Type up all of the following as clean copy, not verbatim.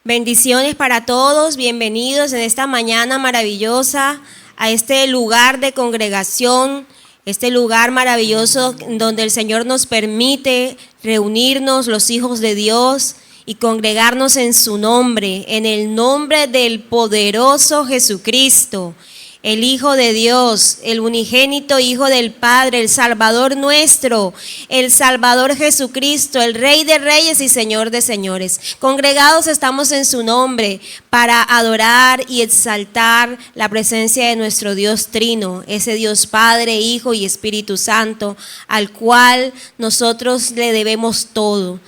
Bendiciones para todos, bienvenidos en esta mañana maravillosa a este lugar de congregación, este lugar maravilloso donde el Señor nos permite reunirnos los hijos de Dios y congregarnos en su nombre, en el nombre del poderoso Jesucristo, el Hijo de Dios, el unigénito Hijo del Padre, el Salvador nuestro, el Salvador Jesucristo, el Rey de Reyes y Señor de Señores. Congregados estamos en su nombre para adorar y exaltar la presencia de nuestro Dios Trino, ese Dios Padre, Hijo y Espíritu Santo, al cual nosotros le debemos todo.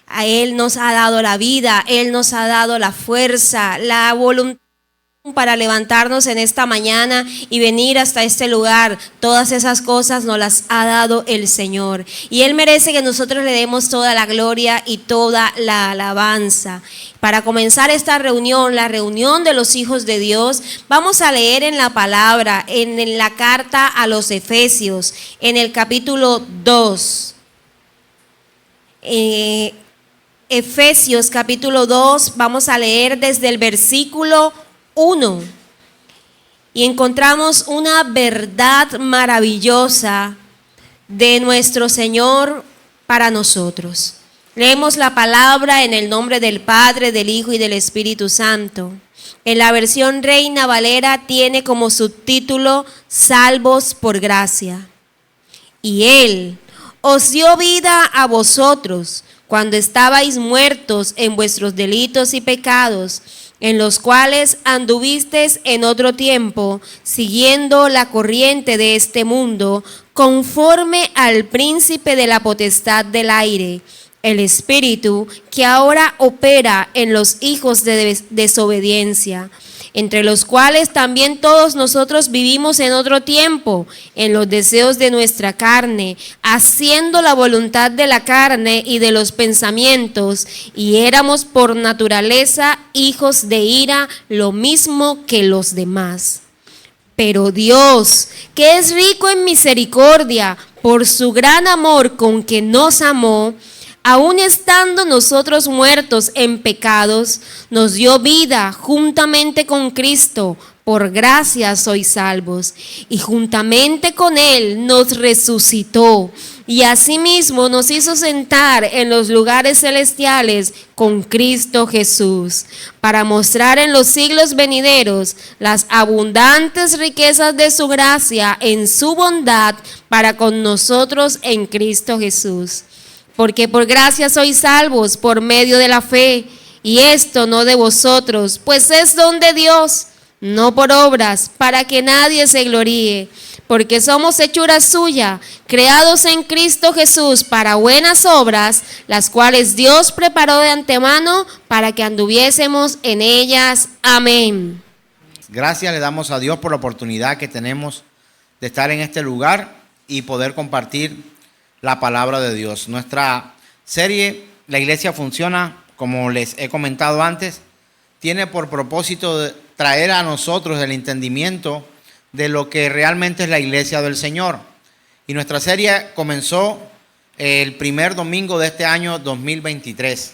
A Él nos ha dado la vida, Él nos ha dado la fuerza, la voluntad para levantarnos en esta mañana y venir hasta este lugar. Todas esas cosas nos las ha dado el Señor y Él merece que nosotros le demos toda la gloria y toda la alabanza. Para comenzar esta reunión, la reunión de los hijos de Dios, vamos a leer en la palabra, en la carta a los Efesios, en el capítulo 2. Efesios capítulo 2, vamos a leer desde el versículo 1 y encontramos una verdad maravillosa de nuestro Señor para nosotros. Leemos la palabra en el nombre del Padre, del Hijo y del Espíritu Santo. En la versión Reina Valera tiene como subtítulo Salvos por gracia. Y Él os dio vida a vosotros cuando estabais muertos en vuestros delitos y pecados, en los cuales anduvisteis en otro tiempo, siguiendo la corriente de este mundo, conforme al príncipe de la potestad del aire, el espíritu que ahora opera en los hijos de desobediencia, entre los cuales también todos nosotros vivimos en otro tiempo, en los deseos de nuestra carne, haciendo la voluntad de la carne y de los pensamientos, y éramos por naturaleza hijos de ira, lo mismo que los demás. Pero Dios, que es rico en misericordia, por su gran amor con que nos amó, aun estando nosotros muertos en pecados, nos dio vida juntamente con Cristo. Por gracia sois salvos. Y juntamente con Él nos resucitó. Y asimismo nos hizo sentar en los lugares celestiales con Cristo Jesús, para mostrar en los siglos venideros las abundantes riquezas de su gracia en su bondad para con nosotros en Cristo Jesús. Porque por gracia sois salvos por medio de la fe, y esto no de vosotros, pues es don de Dios, no por obras, para que nadie se gloríe, porque somos hechura suya, creados en Cristo Jesús para buenas obras, las cuales Dios preparó de antemano para que anduviésemos en ellas. Amén. Gracias le damos a Dios por la oportunidad que tenemos de estar en este lugar y poder compartir la palabra de Dios. Nuestra serie, La Iglesia Funciona, como les he comentado antes, tiene por propósito de traer a nosotros el entendimiento de lo que realmente es la iglesia del Señor. Y nuestra serie comenzó el primer domingo de este año 2023.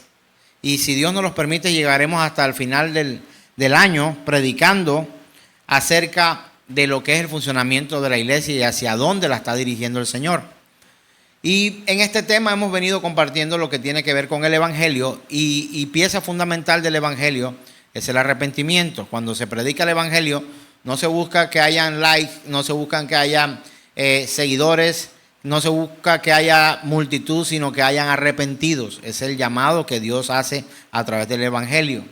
Y si Dios nos los permite, llegaremos hasta el final del año predicando acerca de lo que es el funcionamiento de la iglesia y hacia dónde la está dirigiendo el Señor. Y en este tema hemos venido compartiendo lo que tiene que ver con el Evangelio y pieza fundamental del Evangelio es el arrepentimiento. Cuando se predica el Evangelio no se busca que hayan likes, no se buscan que haya seguidores, no se busca que haya multitud, sino que hayan arrepentidos. Es el llamado que Dios hace a través del Evangelio.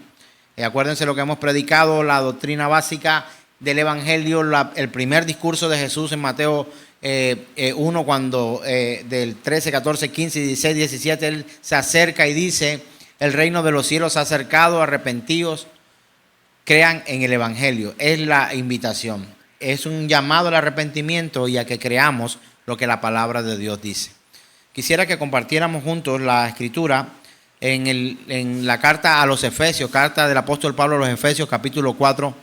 Acuérdense lo que hemos predicado, la doctrina básica del Evangelio, el primer discurso de Jesús en Mateo 1, cuando del 13, 14, 15, 16, 17, Él se acerca y dice: el reino de los cielos se ha acercado, arrepentidos, crean en el Evangelio. Es la invitación, es un llamado al arrepentimiento y a que creamos lo que la palabra de Dios dice. Quisiera que compartiéramos juntos la escritura en la carta a los Efesios, carta del apóstol Pablo a los Efesios, capítulo 4,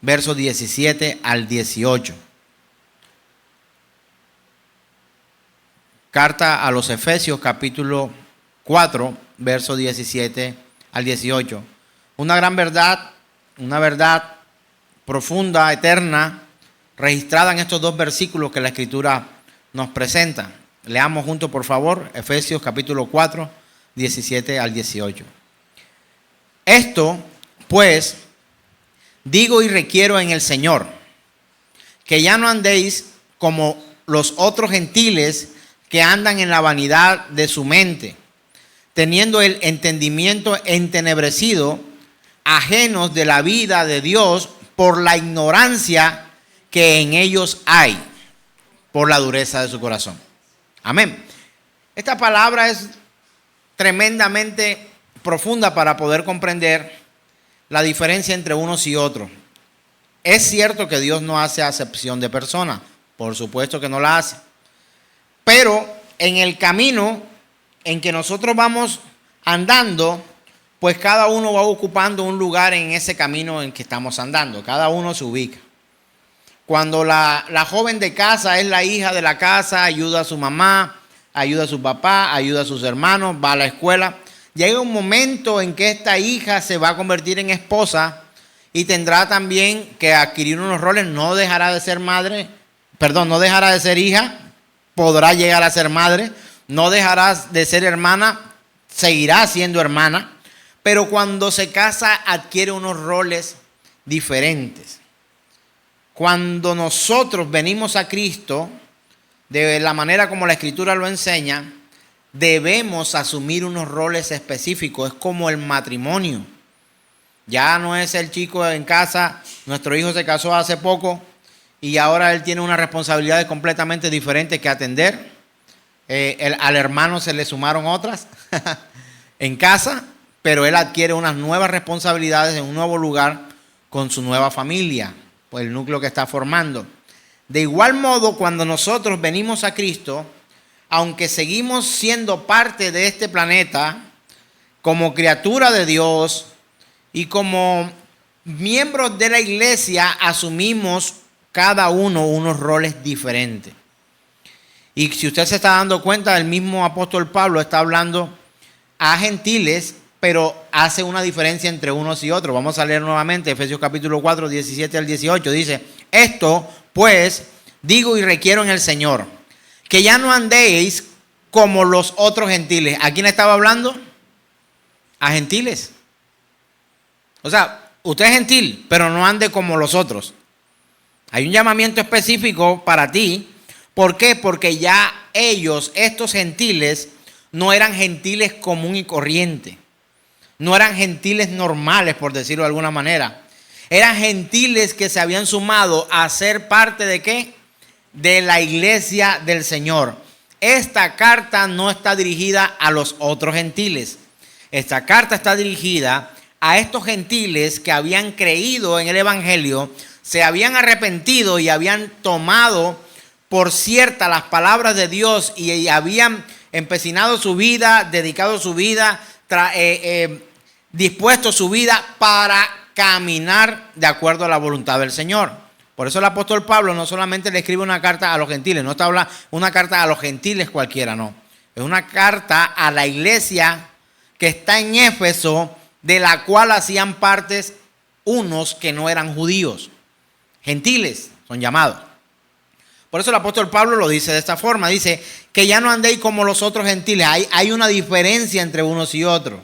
versos 17 al 18. Carta a los Efesios, capítulo 4, versos 17 al 18. Una gran verdad, una verdad profunda, eterna, registrada en estos dos versículos que la Escritura nos presenta. Leamos juntos, por favor, Efesios capítulo 4, 17 al 18. Esto, pues, digo y requiero en el Señor, que ya no andéis como los otros gentiles que andan en la vanidad de su mente, teniendo el entendimiento entenebrecido, ajenos de la vida de Dios por la ignorancia que en ellos hay, por la dureza de su corazón. Amén. Esta palabra es tremendamente profunda para poder comprender la diferencia entre unos y otros. Es cierto que Dios no hace acepción de personas, por supuesto que no la hace, pero en el camino en que nosotros vamos andando, pues cada uno va ocupando un lugar en ese camino en que estamos andando, cada uno se ubica. Cuando la joven de casa es la hija de la casa, ayuda a su mamá, ayuda a su papá, ayuda a sus hermanos, va a la escuela. Llega un momento en que esta hija se va a convertir en esposa y tendrá también que adquirir unos roles. No dejará de ser madre, no dejará de ser hija, podrá llegar a ser madre, no dejará de ser hermana, seguirá siendo hermana, pero cuando se casa adquiere unos roles diferentes. Cuando nosotros venimos a Cristo, de la manera como la Escritura lo enseña, debemos asumir unos roles específicos. Es como el matrimonio. Ya no es el chico en casa. Nuestro hijo se casó hace poco y ahora él tiene unas responsabilidades completamente diferentes que atender. Al hermano se le sumaron otras en casa, pero él adquiere unas nuevas responsabilidades en un nuevo lugar con su nueva familia, pues el núcleo que está formando. De igual modo, cuando nosotros venimos a Cristo, aunque seguimos siendo parte de este planeta, como criatura de Dios y como miembros de la iglesia, asumimos cada uno unos roles diferentes. Y si usted se está dando cuenta, el mismo apóstol Pablo está hablando a gentiles, pero hace una diferencia entre unos y otros. Vamos a leer nuevamente Efesios capítulo 4, 17 al 18. Dice, esto pues digo y requiero en el Señor, que ya no andéis como los otros gentiles. ¿A quién estaba hablando? A gentiles. O sea, usted es gentil, pero no ande como los otros. Hay un llamamiento específico para ti. ¿Por qué? Porque ya ellos, estos gentiles, no eran gentiles común y corriente. No eran gentiles normales, por decirlo de alguna manera. Eran gentiles que se habían sumado a ser parte de ¿qué? De la iglesia del Señor. Esta carta no está dirigida a los otros gentiles. Esta carta está dirigida a estos gentiles que habían creído en el Evangelio, se habían arrepentido y habían tomado por cierta las palabras de Dios y habían empecinado su vida, dedicado su vida, dispuesto su vida para caminar de acuerdo a la voluntad del Señor. Por eso el apóstol Pablo no solamente le escribe una carta a los gentiles, no está hablando una carta a los gentiles cualquiera, no. Es una carta a la iglesia que está en Éfeso, de la cual hacían partes unos que no eran judíos. Gentiles son llamados. Por eso el apóstol Pablo lo dice de esta forma. Dice que ya no andéis como los otros gentiles. Hay una diferencia entre unos y otros.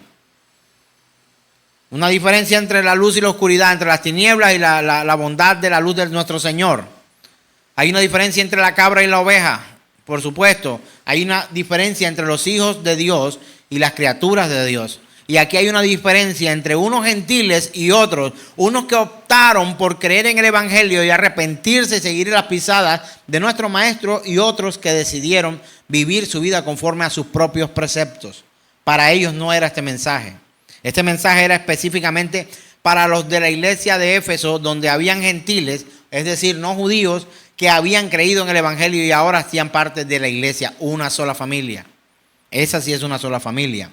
Una diferencia entre la luz y la oscuridad, entre las tinieblas y la bondad de la luz de nuestro Señor. Hay una diferencia entre la cabra y la oveja, por supuesto. Hay una diferencia entre los hijos de Dios y las criaturas de Dios. Y aquí hay una diferencia entre unos gentiles y otros. Unos que optaron por creer en el Evangelio y arrepentirse y seguir las pisadas de nuestro Maestro, y otros que decidieron vivir su vida conforme a sus propios preceptos. Para ellos no era este mensaje. Este mensaje era específicamente para los de la iglesia de Éfeso, donde habían gentiles, es decir, no judíos, que habían creído en el Evangelio y ahora hacían parte de la iglesia, una sola familia. Esa sí es una sola familia.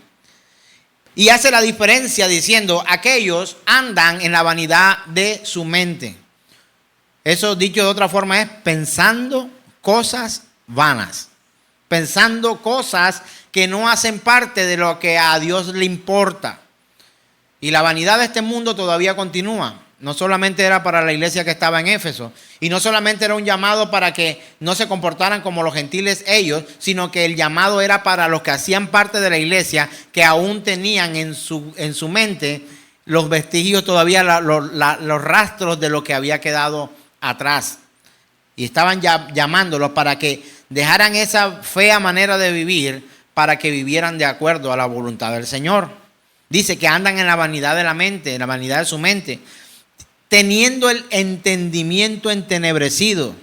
Y hace la diferencia diciendo, aquellos andan en la vanidad de su mente. Eso, dicho de otra forma, es pensando cosas vanas. Pensando cosas que no hacen parte de lo que a Dios le importa. Y la vanidad de este mundo todavía continúa. No solamente era para la iglesia que estaba en Éfeso, y no solamente era un llamado para que no se comportaran como los gentiles ellos, sino que el llamado era para los que hacían parte de la iglesia, que aún tenían en su mente los vestigios todavía, los rastros de lo que había quedado atrás. Y estaban llamándolos para que dejaran esa fea manera de vivir, para que vivieran de acuerdo a la voluntad del Señor. Dice que andan en la vanidad de la mente, en la vanidad de su mente, teniendo el entendimiento entenebrecido.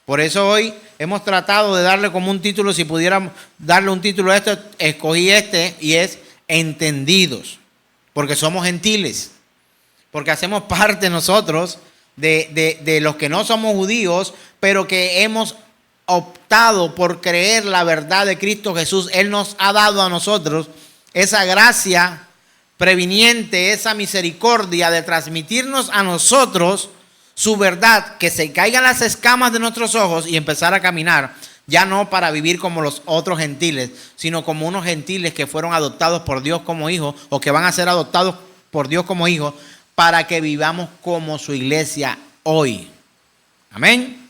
Por eso hoy hemos tratado de darle como un título, si pudiéramos darle un título a esto, escogí este, y es entendidos, porque somos gentiles, porque hacemos parte nosotros de los que no somos judíos, pero que hemos optado por creer la verdad de Cristo Jesús. Él nos ha dado a nosotros esa gracia previniente, esa misericordia de transmitirnos a nosotros su verdad, que se caigan las escamas de nuestros ojos y empezar a caminar, ya no para vivir como los otros gentiles, sino como unos gentiles que fueron adoptados por Dios como hijos, o que van a ser adoptados por Dios como hijos, para que vivamos como su iglesia hoy. Amén.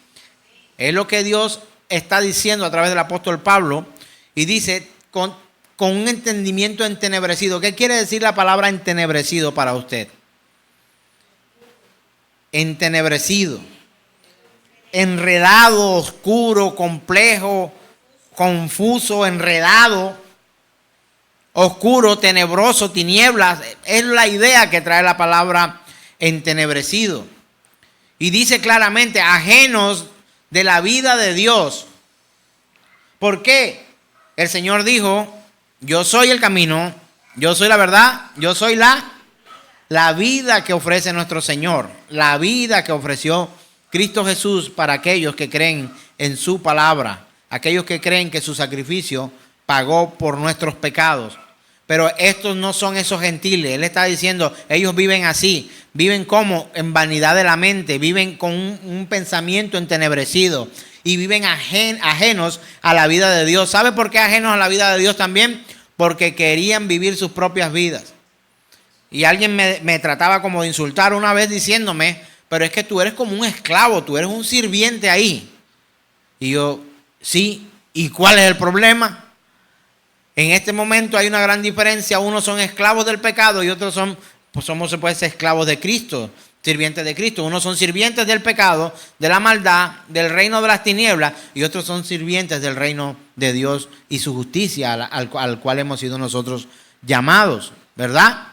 Es lo que Dios está diciendo a través del apóstol Pablo, y dice con un entendimiento entenebrecido. ¿Qué quiere decir la palabra entenebrecido para usted? Entenebrecido, enredado, oscuro, complejo, confuso, enredado, oscuro, tenebroso, tinieblas. Es la idea que trae la palabra entenebrecido. Y dice claramente, ajenos de la vida de Dios. ¿Por qué? El Señor dijo: yo soy el camino, yo soy la verdad, yo soy la vida que ofrece nuestro Señor, la vida que ofreció Cristo Jesús para aquellos que creen en su palabra, aquellos que creen que su sacrificio pagó por nuestros pecados. Pero estos no son esos gentiles. Él está diciendo, ellos viven así, viven como en vanidad de la mente, viven con un pensamiento entenebrecido y viven ajenos a la vida de Dios. ¿Sabe por qué ajenos a la vida de Dios también? Porque querían vivir sus propias vidas. Y alguien me trataba como de insultar una vez diciéndome, pero es que tú eres como un esclavo, tú eres un sirviente ahí. Y yo, sí, ¿y cuál es el problema? En este momento hay una gran diferencia. Unos son esclavos del pecado y otros somos esclavos de Cristo, sirvientes de Cristo. Unos son sirvientes del pecado, de la maldad, del reino de las tinieblas, y otros son sirvientes del reino de Dios y su justicia, al cual hemos sido nosotros llamados, ¿verdad?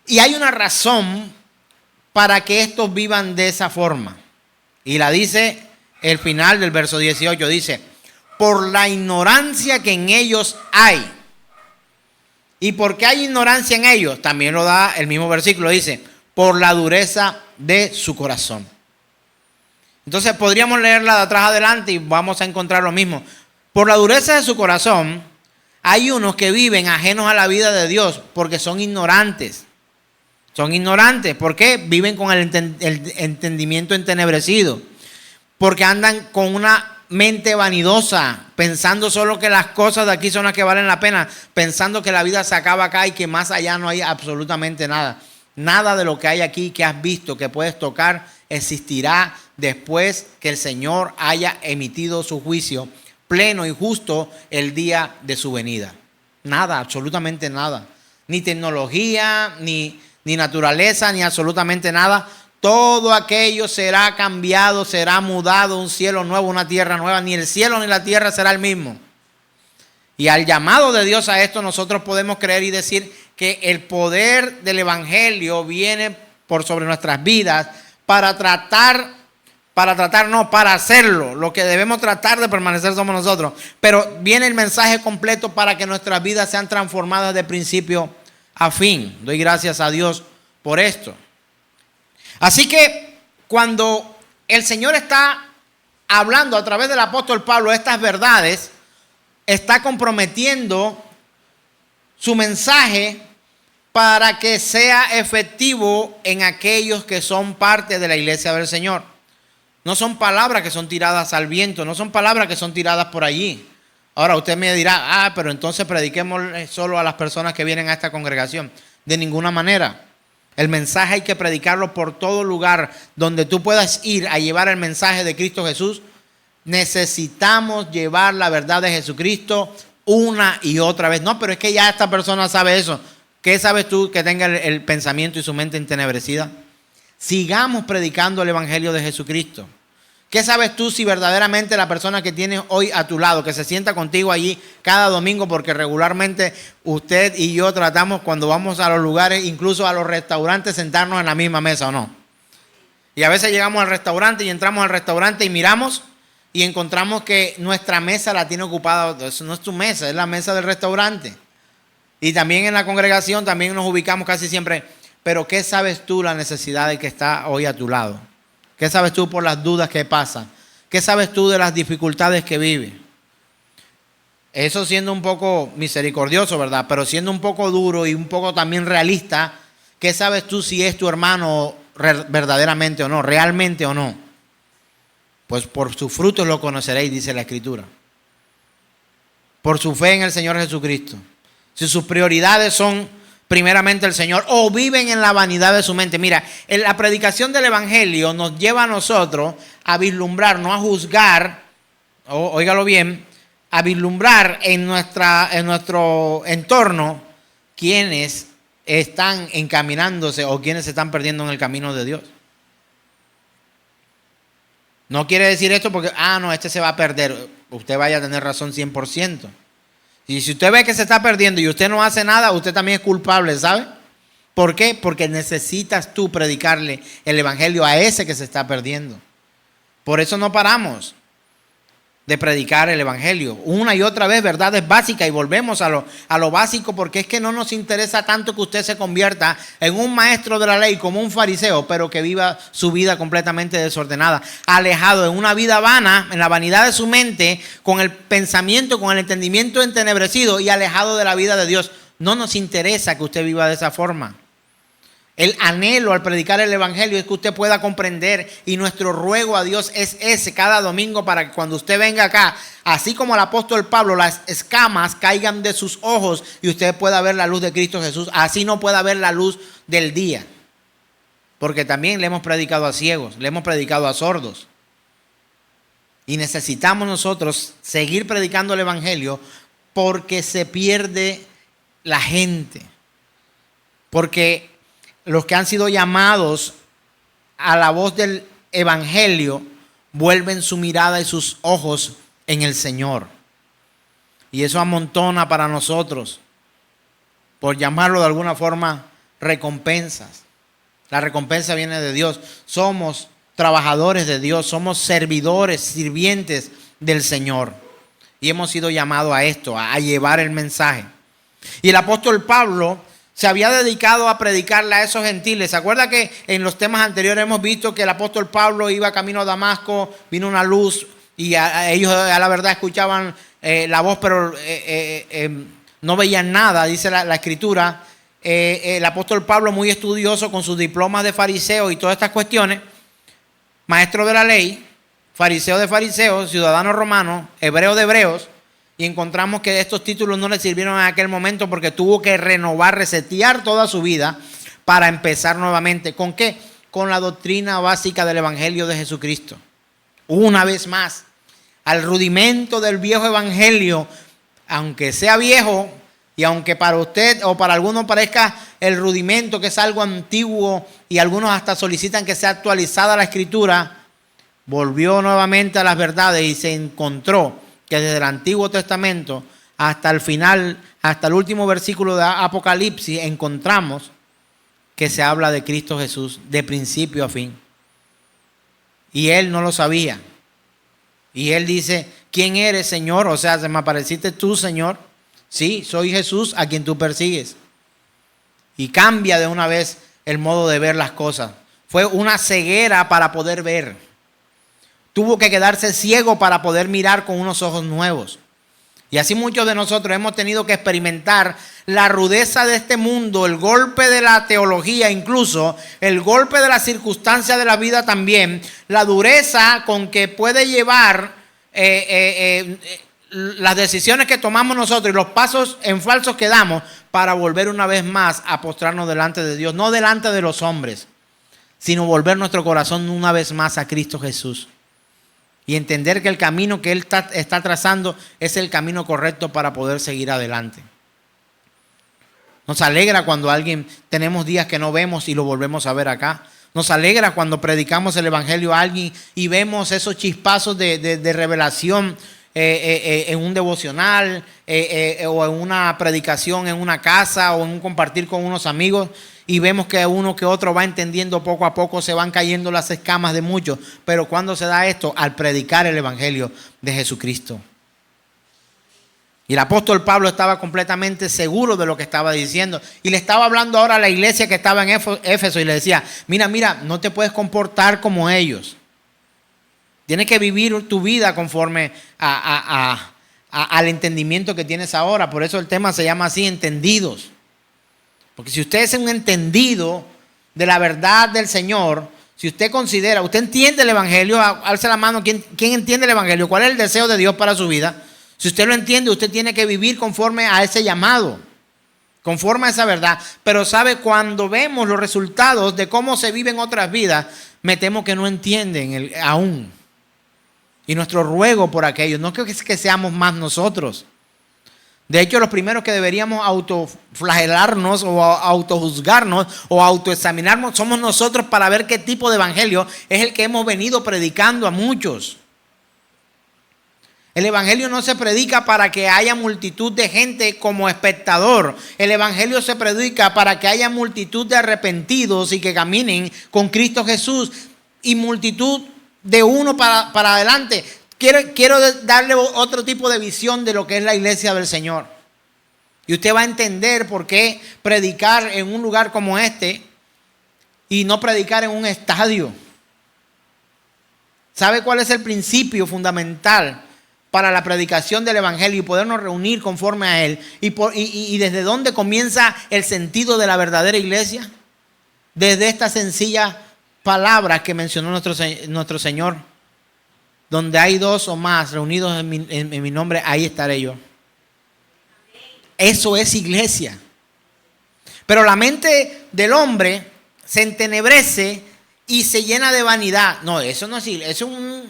Y hay una razón para que estos vivan de esa forma. Y la dice el final del verso 18, dice: por la ignorancia que en ellos hay. ¿Y por qué hay ignorancia en ellos? También lo da el mismo versículo, dice: por la dureza de su corazón. Entonces podríamos leerla de atrás adelante y vamos a encontrar lo mismo. Por la dureza de su corazón, hay unos que viven ajenos a la vida de Dios porque son ignorantes. Son ignorantes. ¿Por qué? Viven con el entendimiento entenebrecido. Porque andan con una mente vanidosa, pensando solo que las cosas de aquí son las que valen la pena, pensando que la vida se acaba acá y que más allá no hay absolutamente nada. Nada de lo que hay aquí que has visto, que puedes tocar, existirá después que el Señor haya emitido su juicio pleno y justo el día de su venida. Nada, absolutamente nada. Ni tecnología, ni naturaleza, ni absolutamente nada. Todo aquello será cambiado, será mudado, un cielo nuevo, una tierra nueva. Ni el cielo ni la tierra será el mismo. Y al llamado de Dios a esto, nosotros podemos creer y decir que el poder del evangelio viene por sobre nuestras vidas para hacerlo. Lo que debemos tratar de permanecer somos nosotros. Pero viene el mensaje completo para que nuestras vidas sean transformadas de principio a fin. Doy gracias a Dios por esto. Así que cuando el Señor está hablando a través del apóstol Pablo estas verdades, está comprometiendo su mensaje para que sea efectivo en aquellos que son parte de la iglesia del Señor. No son palabras que son tiradas al viento, no son palabras que son tiradas por allí. Ahora usted me dirá, pero entonces prediquemos solo a las personas que vienen a esta congregación. De ninguna manera. El mensaje hay que predicarlo por todo lugar donde tú puedas ir a llevar el mensaje de Cristo Jesús. Necesitamos llevar la verdad de Jesucristo una y otra vez. No, pero es que ya esta persona sabe eso. ¿Qué sabes tú que tenga el pensamiento y su mente entenebrecida? Sigamos predicando el evangelio de Jesucristo. ¿Qué sabes tú si verdaderamente la persona que tienes hoy a tu lado, que se sienta contigo allí cada domingo, porque regularmente usted y yo tratamos cuando vamos a los lugares, incluso a los restaurantes, sentarnos en la misma mesa o no? Y a veces llegamos al restaurante y entramos al restaurante y miramos y encontramos que nuestra mesa la tiene ocupada. Eso no es tu mesa, es la mesa del restaurante. Y también en la congregación también nos ubicamos casi siempre. Pero ¿qué sabes tú la necesidad de que está hoy a tu lado? ¿Qué sabes tú por las dudas que pasan? ¿Qué sabes tú de las dificultades que vive? Eso siendo un poco misericordioso, ¿verdad? Pero siendo un poco duro y un poco también realista, ¿qué sabes tú si es tu hermano verdaderamente o no, realmente o no? Pues por sus frutos lo conoceréis, dice la Escritura. Por su fe en el Señor Jesucristo. Si sus prioridades son primeramente el Señor, o viven en la vanidad de su mente. Mira, la predicación del evangelio nos lleva a nosotros a vislumbrar, no a juzgar, óigalo bien, a vislumbrar en nuestro entorno quienes están encaminándose o quienes se están perdiendo en el camino de Dios. No quiere decir esto porque, no, este se va a perder. Usted vaya a tener razón 100%. Y si usted ve que se está perdiendo y usted no hace nada, usted también es culpable, ¿sabe? ¿Por qué? Porque necesitas tú predicarle el evangelio a ese que se está perdiendo. Por eso no paramos de predicar el evangelio. Una y otra vez, verdades básicas, y volvemos a lo básico, porque es que no nos interesa tanto que usted se convierta en un maestro de la ley como un fariseo, pero que viva su vida completamente desordenada, alejado en una vida vana, en la vanidad de su mente, con el pensamiento, con el entendimiento entenebrecido y alejado de la vida de Dios. No nos interesa que usted viva de esa forma. El anhelo al predicar el evangelio es que usted pueda comprender, y nuestro ruego a Dios es ese cada domingo, para que cuando usted venga acá, así como el apóstol Pablo, las escamas caigan de sus ojos y usted pueda ver la luz de Cristo Jesús, así no pueda ver la luz del día. Porque también le hemos predicado a ciegos, le hemos predicado a sordos. Y necesitamos nosotros seguir predicando el evangelio porque se pierde la gente. Porque los que han sido llamados a la voz del evangelio vuelven su mirada y sus ojos en el Señor. Y eso amontona para nosotros, por llamarlo de alguna forma, recompensas. La recompensa viene de Dios. Somos trabajadores de Dios, somos servidores, sirvientes del Señor. Y hemos sido llamados a esto, a llevar el mensaje. Y el apóstol Pablo se había dedicado a predicarle a esos gentiles. ¿Se acuerda que en los temas anteriores hemos visto que el apóstol Pablo iba camino a Damasco, vino una luz y ellos a la verdad escuchaban la voz, pero no veían nada, dice la Escritura. El apóstol Pablo, muy estudioso con sus diplomas de fariseo y todas estas cuestiones, maestro de la ley, fariseo de fariseos, ciudadano romano, hebreo de hebreos. Y encontramos que estos títulos no le sirvieron en aquel momento porque tuvo que renovar, resetear toda su vida para empezar nuevamente. ¿Con qué? Con la doctrina básica del evangelio de Jesucristo. Una vez más, al rudimento del viejo evangelio, aunque sea viejo y aunque para usted o para algunos parezca el rudimento, que es algo antiguo, y algunos hasta solicitan que sea actualizada la Escritura, volvió nuevamente a las verdades y se encontró que desde el Antiguo Testamento hasta el final, hasta el último versículo de Apocalipsis, encontramos que se habla de Cristo Jesús de principio a fin. Y él no lo sabía. Y él dice, ¿quién eres, Señor? O sea, ¿se me apareciste tú, Señor? Sí, soy Jesús a quien tú persigues. Y cambia de una vez el modo de ver las cosas. Fue una ceguera para poder ver. Tuvo que quedarse ciego para poder mirar con unos ojos nuevos. Y así muchos de nosotros hemos tenido que experimentar la rudeza de este mundo, el golpe de la teología, incluso el golpe de las circunstancias de la vida también, la dureza con que puede llevar las decisiones que tomamos nosotros y los pasos en falsos que damos para volver una vez más a postrarnos delante de Dios, no delante de los hombres, sino volver nuestro corazón una vez más a Cristo Jesús y entender que el camino que Él está trazando es el camino correcto para poder seguir adelante. Nos alegra cuando tenemos días que no vemos y lo volvemos a ver acá. Nos alegra cuando predicamos el evangelio a alguien y vemos esos chispazos de revelación en un devocional o en una predicación en una casa o en un compartir con unos amigos, y vemos que uno que otro va entendiendo poco a poco, se van cayendo las escamas de muchos. Pero ¿cuándo se da esto? Al predicar el evangelio de Jesucristo. Y el apóstol Pablo estaba completamente seguro de lo que estaba diciendo. Y le estaba hablando ahora a la iglesia que estaba en Éfeso y le decía, mira, no te puedes comportar como ellos. Tienes que vivir tu vida conforme al entendimiento que tienes ahora. Por eso el tema se llama así, entendidos. Porque si usted es un entendido de la verdad del Señor, si usted considera, usted entiende el evangelio, alce la mano, ¿quién entiende el evangelio? ¿Cuál es el deseo de Dios para su vida? Si usted lo entiende, usted tiene que vivir conforme a ese llamado, conforme a esa verdad. Pero sabe, cuando vemos los resultados de cómo se viven otras vidas, me temo que no entienden aún. Y nuestro ruego por aquellos, no creo que seamos más nosotros. De hecho, los primeros que deberíamos autoflagelarnos o autojuzgarnos o autoexaminarnos somos nosotros, para ver qué tipo de evangelio es el que hemos venido predicando a muchos. El evangelio no se predica para que haya multitud de gente como espectador. El evangelio se predica para que haya multitud de arrepentidos y que caminen con Cristo Jesús, y multitud de uno para adelante. Quiero darle otro tipo de visión de lo que es la iglesia del Señor. Y usted va a entender por qué predicar en un lugar como este y no predicar en un estadio. ¿Sabe cuál es el principio fundamental para la predicación del evangelio y podernos reunir conforme a él? Y desde dónde comienza el sentido de la verdadera iglesia. Desde esta sencilla palabra que mencionó nuestro Señor: donde hay dos o más reunidos en mi nombre, ahí estaré yo. Eso es iglesia. Pero la mente del hombre se entenebrece y se llena de vanidad. No, eso no es iglesia. Eso es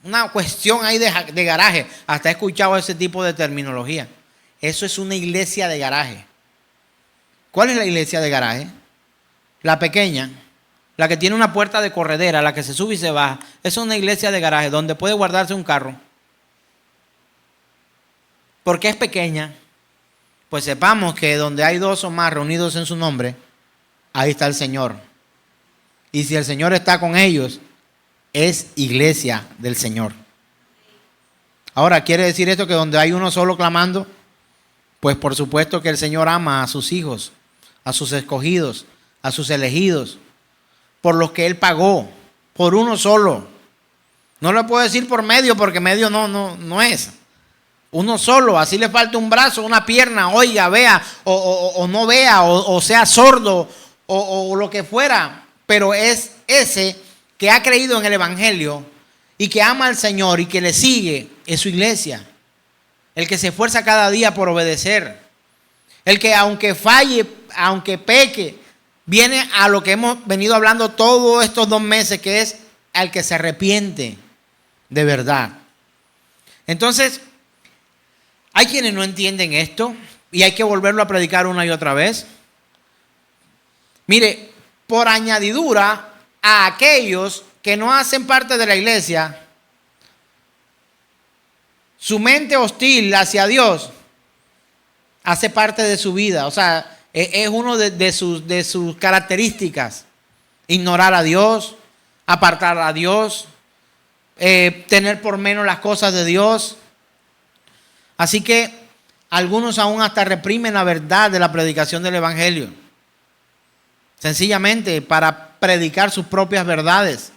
una cuestión ahí de garaje. Hasta he escuchado ese tipo de terminología. Eso es una iglesia de garaje. ¿Cuál es la iglesia de garaje? La pequeña, la que tiene una puerta de corredera, la que se sube y se baja. Es una iglesia de garaje donde puede guardarse un carro. ¿Por qué es pequeña? Pues sepamos que donde hay dos o más reunidos en su nombre, ahí está el Señor. Y si el Señor está con ellos, es iglesia del Señor. Ahora, ¿quiere decir esto que donde hay uno solo clamando? Pues por supuesto que el Señor ama a sus hijos, a sus escogidos, a sus elegidos, por los que Él pagó, por uno solo. No le puedo decir por medio, porque medio no es. Uno solo, así le falta un brazo, una pierna, oiga, vea, o no vea, o sea sordo, o lo que fuera. Pero es ese que ha creído en el evangelio y que ama al Señor y que le sigue, es su iglesia. El que se esfuerza cada día por obedecer. El que aunque falle, aunque peque, viene a lo que hemos venido hablando todos estos 2 meses, que es al que se arrepiente de verdad. Entonces, hay quienes no entienden esto y hay que volverlo a predicar una y otra vez. Mire, por añadidura a aquellos que no hacen parte de la iglesia, su mente hostil hacia Dios hace parte de su vida. O sea, es uno de sus características. Ignorar a Dios, apartar a Dios, tener por menos las cosas de Dios. Así que algunos aún hasta reprimen la verdad de la predicación del evangelio, sencillamente para predicar sus propias verdades.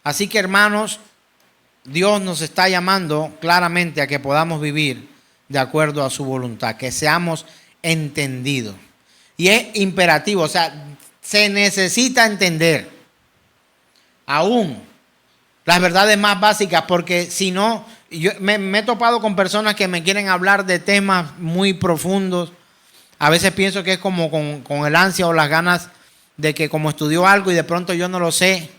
Así que, hermanos, Dios nos está llamando claramente a que podamos vivir de acuerdo a su voluntad, que seamos entendidos. Y es imperativo, o sea, se necesita entender aún las verdades más básicas, porque si no, Yo me he topado con personas que me quieren hablar de temas muy profundos. A veces pienso que es como con el ansia o las ganas de que como estudió algo y de pronto yo no lo sé,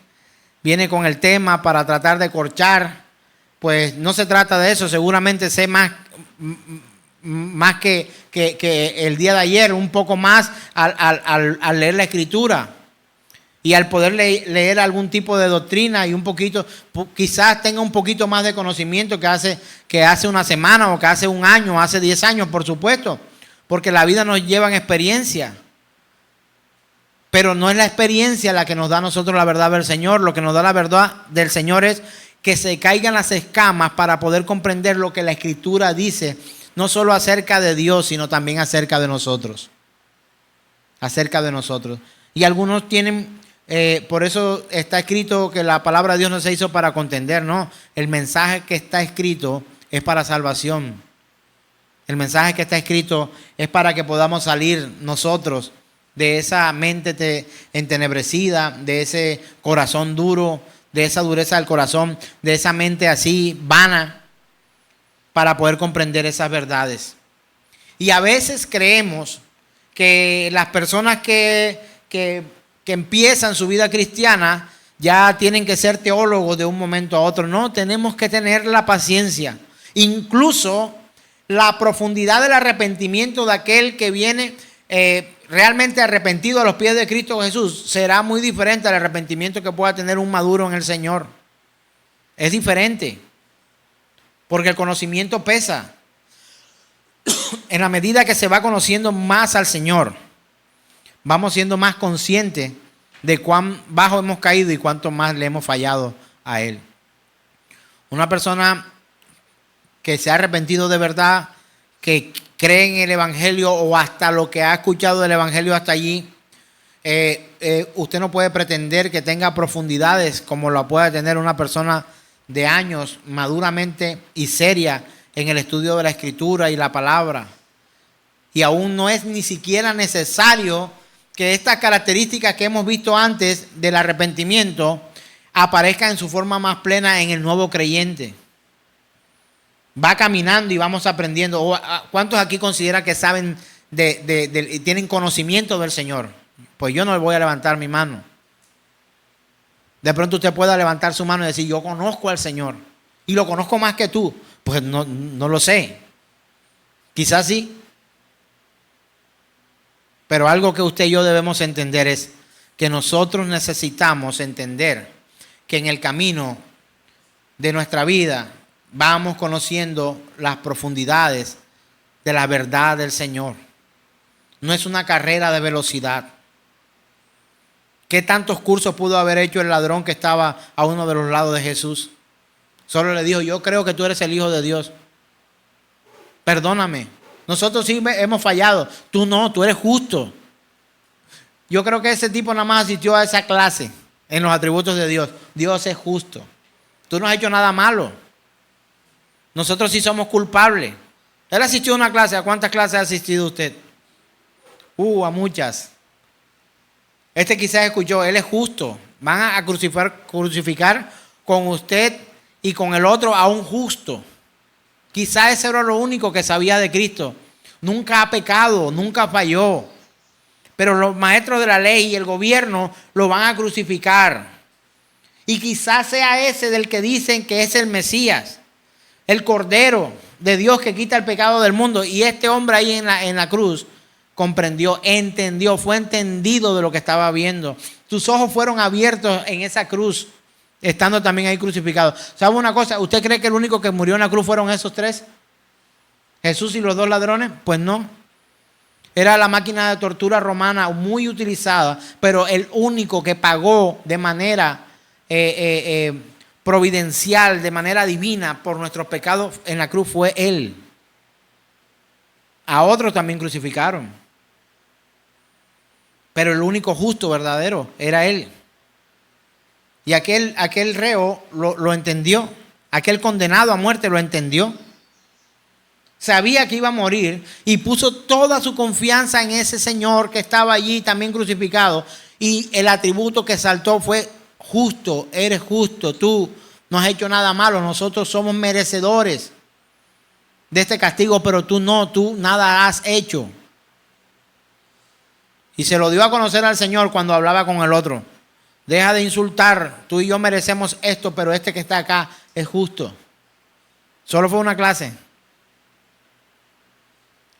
viene con el tema para tratar de corchar. Pues no se trata de eso, seguramente sé más que el día de ayer, un poco más al leer la Escritura y al poder leer algún tipo de doctrina y un poquito, quizás tenga un poquito más de conocimiento que hace una semana o que hace un año, hace 10 años, por supuesto, porque la vida nos lleva en experiencia. Pero no es la experiencia la que nos da a nosotros la verdad del Señor. Lo que nos da la verdad del Señor es que se caigan las escamas para poder comprender lo que la Escritura dice, no solo acerca de Dios, sino también acerca de nosotros. Acerca de nosotros. Y algunos tienen, por eso está escrito que la palabra de Dios no se hizo para contender, no. El mensaje que está escrito es para salvación. El mensaje que está escrito es para que podamos salir nosotros de esa mente entenebrecida, de ese corazón duro, de esa dureza del corazón, de esa mente así vana, para poder comprender esas verdades. Y a veces creemos que las personas que empiezan su vida cristiana ya tienen que ser teólogos de un momento a otro. No, tenemos que tener la paciencia. Incluso la profundidad del arrepentimiento de aquel que viene realmente arrepentido a los pies de Cristo Jesús será muy diferente al arrepentimiento que pueda tener un maduro en el Señor. Es diferente, porque el conocimiento pesa. En la medida que se va conociendo más al Señor, vamos siendo más conscientes de cuán bajo hemos caído y cuánto más le hemos fallado a Él. Una persona que se ha arrepentido de verdad, que cree en el Evangelio o hasta lo que ha escuchado del Evangelio hasta allí, usted no puede pretender que tenga profundidades como la puede tener una persona de años maduramente y seria en el estudio de la Escritura y la palabra. Y aún no es ni siquiera necesario que estas características que hemos visto antes del arrepentimiento aparezcan en su forma más plena en el nuevo creyente. Va caminando y vamos aprendiendo. ¿Cuántos aquí consideran que saben y tienen conocimiento del Señor? Pues yo no le voy a levantar mi mano. De pronto usted pueda levantar su mano y decir, yo conozco al Señor y lo conozco más que tú. Pues no lo sé. Quizás sí. Pero algo que usted y yo debemos entender es que nosotros necesitamos entender que en el camino de nuestra vida vamos conociendo las profundidades de la verdad del Señor. No es una carrera de velocidad. ¿Qué tantos cursos pudo haber hecho el ladrón que estaba a uno de los lados de Jesús? Solo le dijo, yo creo que tú eres el Hijo de Dios. Perdóname. Nosotros sí hemos fallado. Tú no, tú eres justo. Yo creo que ese tipo nada más asistió a esa clase en los atributos de Dios. Dios es justo. Tú no has hecho nada malo. Nosotros sí somos culpables. Él asistió a una clase. ¿A cuántas clases ha asistido usted? A muchas. Este quizás escuchó, él es justo. Van a crucificar con usted y con el otro a un justo. Quizás ese era lo único que sabía de Cristo. Nunca ha pecado, nunca falló. Pero los maestros de la ley y el gobierno lo van a crucificar. Y quizás sea ese del que dicen que es el Mesías, el Cordero de Dios que quita el pecado del mundo. Y este hombre ahí en la cruz comprendió, entendió, fue entendido de lo que estaba viendo. Sus ojos fueron abiertos en esa cruz, estando también ahí crucificado. ¿Sabe una cosa? ¿Usted cree que el único que murió en la cruz fueron esos tres? ¿Jesús y los dos ladrones? Pues no. Era la máquina de tortura romana muy utilizada, pero el único que pagó de manera providencial, de manera divina por nuestros pecados en la cruz fue Él. A otros también crucificaron, pero el único justo verdadero era Él. Y aquel reo lo entendió, aquel condenado a muerte lo entendió. Sabía que iba a morir y puso toda su confianza en ese Señor que estaba allí también crucificado. Y el atributo que saltó fue justo, eres justo, tú no has hecho nada malo, nosotros somos merecedores de este castigo, pero tú no, tú nada has hecho. Y se lo dio a conocer al Señor cuando hablaba con el otro. Deja de insultar, tú y yo merecemos esto, pero este que está acá es justo. Solo fue una clase.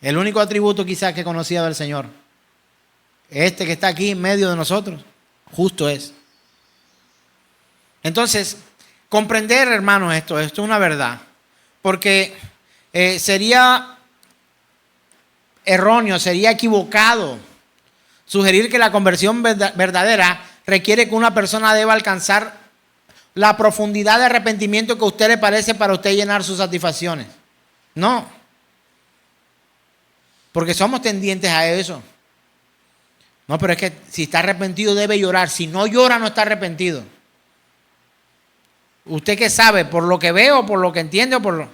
El único atributo quizás que conocía del Señor. Este que está aquí en medio de nosotros, justo es. Entonces, comprender, hermanos, esto es una verdad. Porque sería erróneo, sería equivocado sugerir que la conversión verdadera requiere que una persona deba alcanzar la profundidad de arrepentimiento que a usted le parece para usted llenar sus satisfacciones. No. Porque somos tendientes a eso. No, pero es que si está arrepentido debe llorar. Si no llora no está arrepentido. ¿Usted qué sabe? ¿Por lo que ve o por lo que entiende o por lo...?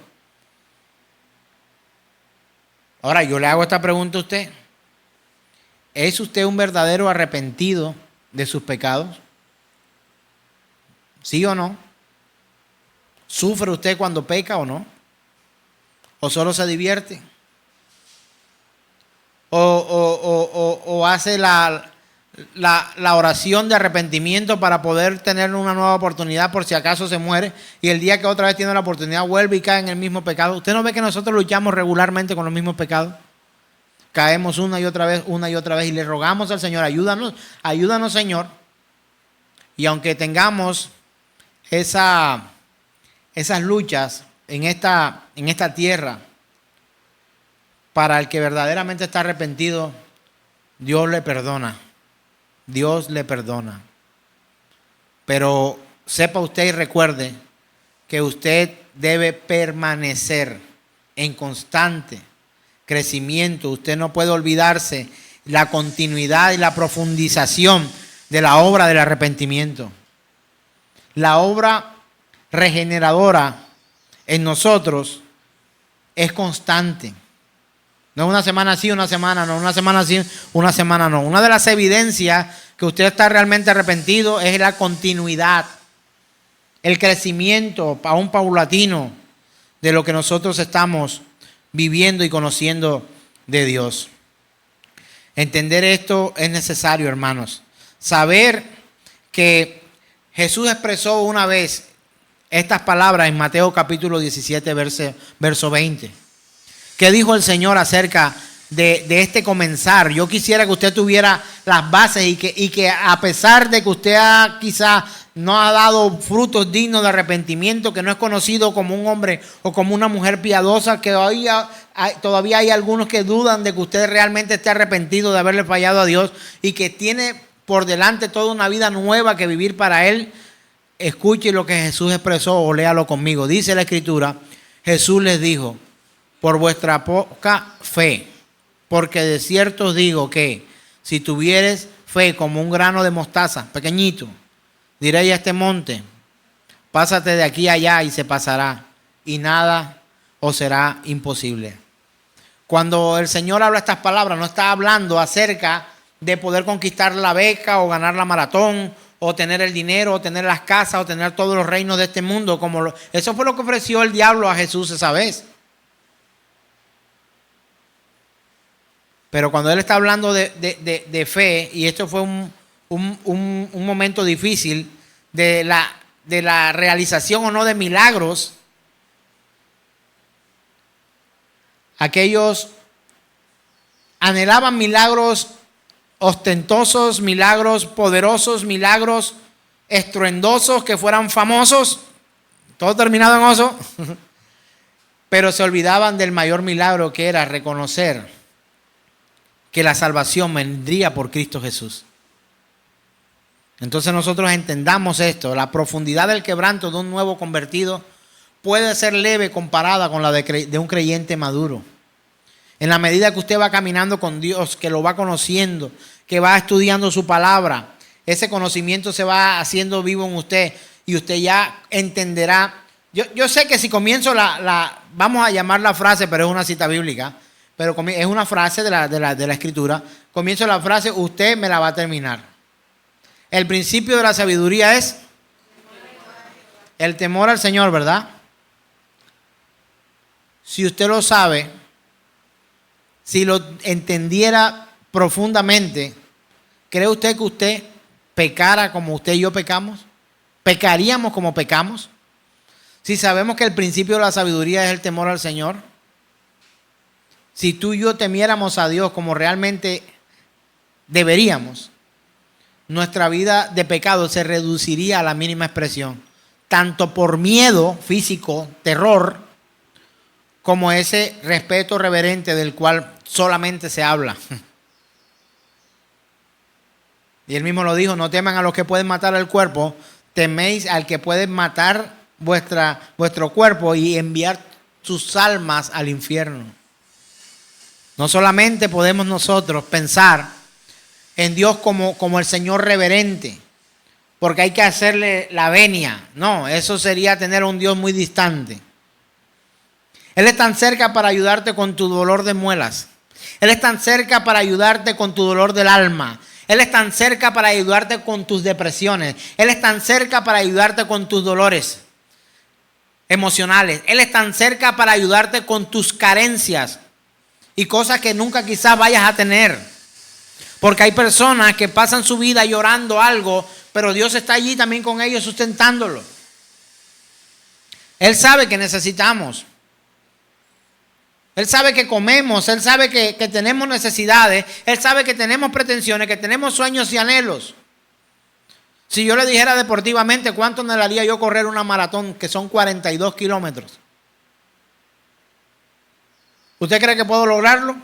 Ahora yo le hago esta pregunta a usted. ¿Es usted un verdadero arrepentido de sus pecados? ¿Sí o no? ¿Sufre usted cuando peca o no? ¿O solo se divierte? ¿O hace la oración de arrepentimiento para poder tener una nueva oportunidad por si acaso se muere y el día que otra vez tiene la oportunidad vuelve y cae en el mismo pecado? ¿Usted no ve que nosotros luchamos regularmente con los mismos pecados? Caemos una y otra vez y le rogamos al Señor, ayúdanos Señor. Y aunque tengamos esas luchas en esta tierra, para el que verdaderamente está arrepentido, Dios le perdona. Dios le perdona. Pero sepa usted y recuerde que usted debe permanecer en constante crecimiento. Usted no puede olvidarse la continuidad y la profundización de la obra del arrepentimiento. La obra regeneradora en nosotros es constante. No es una semana sí, una semana no, una semana sí, una semana no. Una de las evidencias que usted está realmente arrepentido es la continuidad, el crecimiento aún paulatino de lo que nosotros estamos viviendo y conociendo de Dios. Entender esto es necesario, hermanos. Saber que Jesús expresó una vez estas palabras en Mateo capítulo 17, verso 20. ¿Qué dijo el Señor acerca de este comenzar? Yo quisiera que usted tuviera las bases y que a pesar de que usted quizá no ha dado frutos dignos de arrepentimiento, que no es conocido como un hombre o como una mujer piadosa, que todavía hay algunos que dudan de que usted realmente esté arrepentido de haberle fallado a Dios y que tiene por delante toda una vida nueva que vivir para Él. Escuche lo que Jesús expresó o léalo conmigo. Dice la Escritura, Jesús les dijo: por vuestra poca fe, porque de cierto os digo que si tuvieres fe como un grano de mostaza, pequeñito, diréis a este monte, pásate de aquí a allá y se pasará, y nada os será imposible. Cuando el Señor habla estas palabras, no está hablando acerca de poder conquistar la beca o ganar la maratón o tener el dinero o tener las casas o tener todos los reinos de este mundo. Eso fue lo que ofreció el diablo a Jesús esa vez. Pero cuando Él está hablando de fe, y esto fue un momento difícil de la realización o no de milagros, aquellos anhelaban milagros ostentosos, milagros poderosos, milagros estruendosos que fueran famosos, todo terminado en oso, pero se olvidaban del mayor milagro, que era reconocer que la salvación vendría por Cristo Jesús. Entonces nosotros entendamos esto, la profundidad del quebranto de un nuevo convertido puede ser leve comparada con la de un creyente maduro. En la medida que usted va caminando con Dios, que lo va conociendo, que va estudiando su palabra, ese conocimiento se va haciendo vivo en usted y usted ya entenderá. Yo sé que si comienzo vamos a llamar la frase, pero es una cita bíblica, pero es una frase de la Escritura. Comienzo la frase, usted me la va a terminar. El principio de la sabiduría es El temor al Señor, ¿verdad? Si usted lo sabe, si lo entendiera profundamente, ¿cree usted que usted pecara como usted y yo pecamos? ¿Pecaríamos como pecamos? Si sabemos que el principio de la sabiduría es el temor al Señor. Si tú y yo temiéramos a Dios como realmente deberíamos, nuestra vida de pecado se reduciría a la mínima expresión. Tanto por miedo físico, terror, como ese respeto reverente del cual solamente se habla. Y él mismo lo dijo, no teman a los que pueden matar el cuerpo, teméis al que puede matar vuestro cuerpo y enviar sus almas al infierno. No solamente podemos nosotros pensar en Dios como el Señor reverente, porque hay que hacerle la venia. No, eso sería tener a un Dios muy distante. Él es tan cerca para ayudarte con tu dolor de muelas. Él es tan cerca para ayudarte con tu dolor del alma. Él es tan cerca para ayudarte con tus depresiones. Él es tan cerca para ayudarte con tus dolores emocionales. Él es tan cerca para ayudarte con tus carencias y cosas que nunca quizás vayas a tener. Porque hay personas que pasan su vida llorando algo, pero Dios está allí también con ellos sustentándolo. Él sabe que necesitamos. Él sabe que comemos, Él sabe que tenemos necesidades, Él sabe que tenemos pretensiones, que tenemos sueños y anhelos. Si yo le dijera deportivamente cuánto me daría yo correr una maratón, que son 42 kilómetros, ¿usted cree que puedo lograrlo?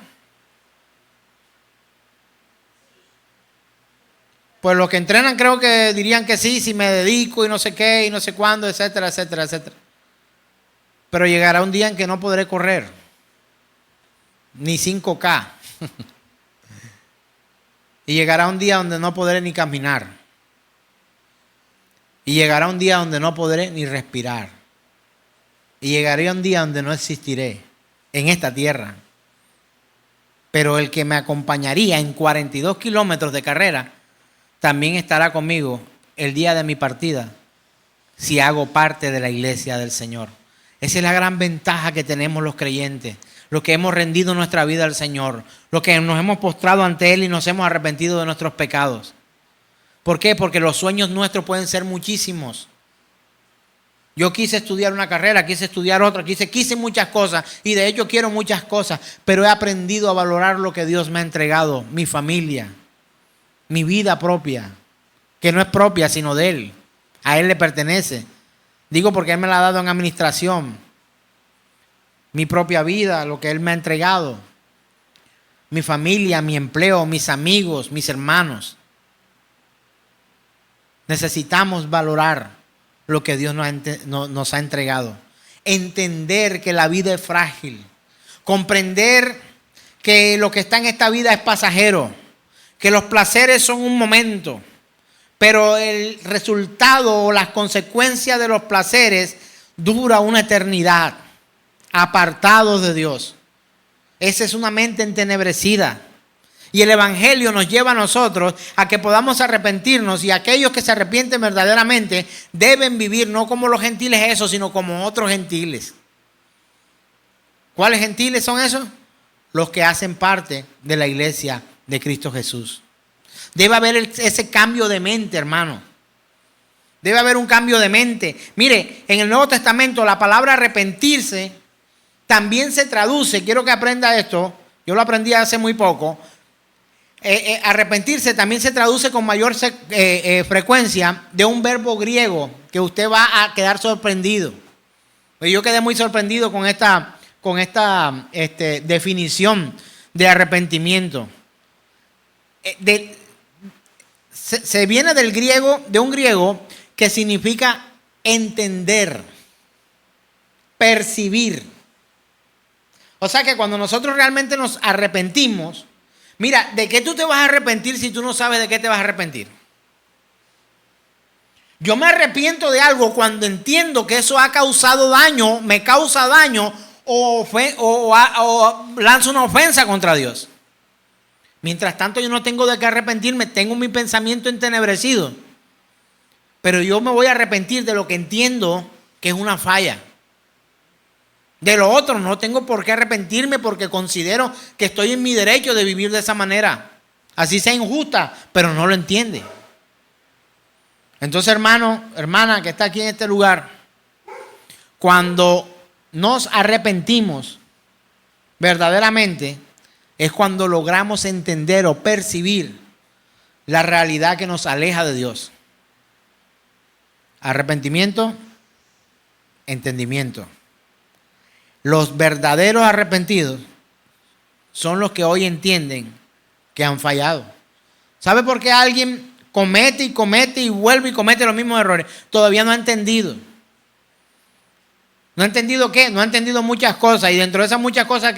Pues los que entrenan creo que dirían que sí, si me dedico y no sé qué, y no sé cuándo, etcétera, etcétera, etcétera. Pero llegará un día en que no podré correr. Ni 5K. Y llegará un día donde no podré ni caminar. Y llegará un día donde no podré ni respirar. Y llegará un día donde no existiré en esta tierra. Pero el que me acompañaría en 42 kilómetros de carrera también estará conmigo el día de mi partida, si hago parte de la iglesia del Señor. Esa es la gran ventaja que tenemos los creyentes, los que hemos rendido nuestra vida al Señor, los que nos hemos postrado ante Él y nos hemos arrepentido de nuestros pecados. ¿Por qué? Porque los sueños nuestros pueden ser muchísimos. Yo quise estudiar una carrera, quise estudiar otra, quise muchas cosas y de hecho quiero muchas cosas, pero he aprendido a valorar lo que Dios me ha entregado, mi familia, mi vida propia, que no es propia sino de Él, a Él le pertenece. Digo porque Él me la ha dado en administración. Mi propia vida, lo que Él me ha entregado, mi familia, mi empleo, mis amigos, mis hermanos. Necesitamos valorar lo que Dios nos ha entregado. Entender que la vida es frágil. Comprender que lo que está en esta vida es pasajero. Que los placeres son un momento. Pero el resultado o las consecuencias de los placeres dura una eternidad. Apartados de Dios. Esa es una mente entenebrecida. Y el Evangelio nos lleva a nosotros a que podamos arrepentirnos, y aquellos que se arrepienten verdaderamente deben vivir no como los gentiles esos, sino como otros gentiles. ¿Cuáles gentiles son esos? Los que hacen parte de la iglesia de Cristo Jesús. Debe haber ese cambio de mente, hermano. Debe haber un cambio de mente. Mire, en el Nuevo Testamento la palabra arrepentirse también se traduce, quiero que aprenda esto, yo lo aprendí hace muy poco. Arrepentirse también se traduce con mayor frecuencia de un verbo griego que usted va a quedar sorprendido. Pues yo quedé muy sorprendido con esta definición de arrepentimiento. Se viene del griego, de un griego que significa entender, percibir. O sea que cuando nosotros realmente nos arrepentimos, mira, ¿de qué tú te vas a arrepentir si tú no sabes de qué te vas a arrepentir? Yo me arrepiento de algo cuando entiendo que eso ha causado daño, me causa daño o lanzo una ofensa contra Dios. Mientras tanto yo no tengo de qué arrepentirme, tengo mi pensamiento entenebrecido. Pero yo me voy a arrepentir de lo que entiendo que es una falla. De lo otro no tengo por qué arrepentirme porque considero que estoy en mi derecho de vivir de esa manera. Así sea injusta, pero no lo entiende. Entonces, hermano, hermana que está aquí en este lugar, cuando nos arrepentimos verdaderamente, es cuando logramos entender o percibir la realidad que nos aleja de Dios. Arrepentimiento, entendimiento. Los verdaderos arrepentidos son los que hoy entienden que han fallado. ¿Sabe por qué alguien comete y vuelve y comete los mismos errores? Todavía no ha entendido. ¿No ha entendido qué? No ha entendido muchas cosas. Y dentro de esas muchas cosas,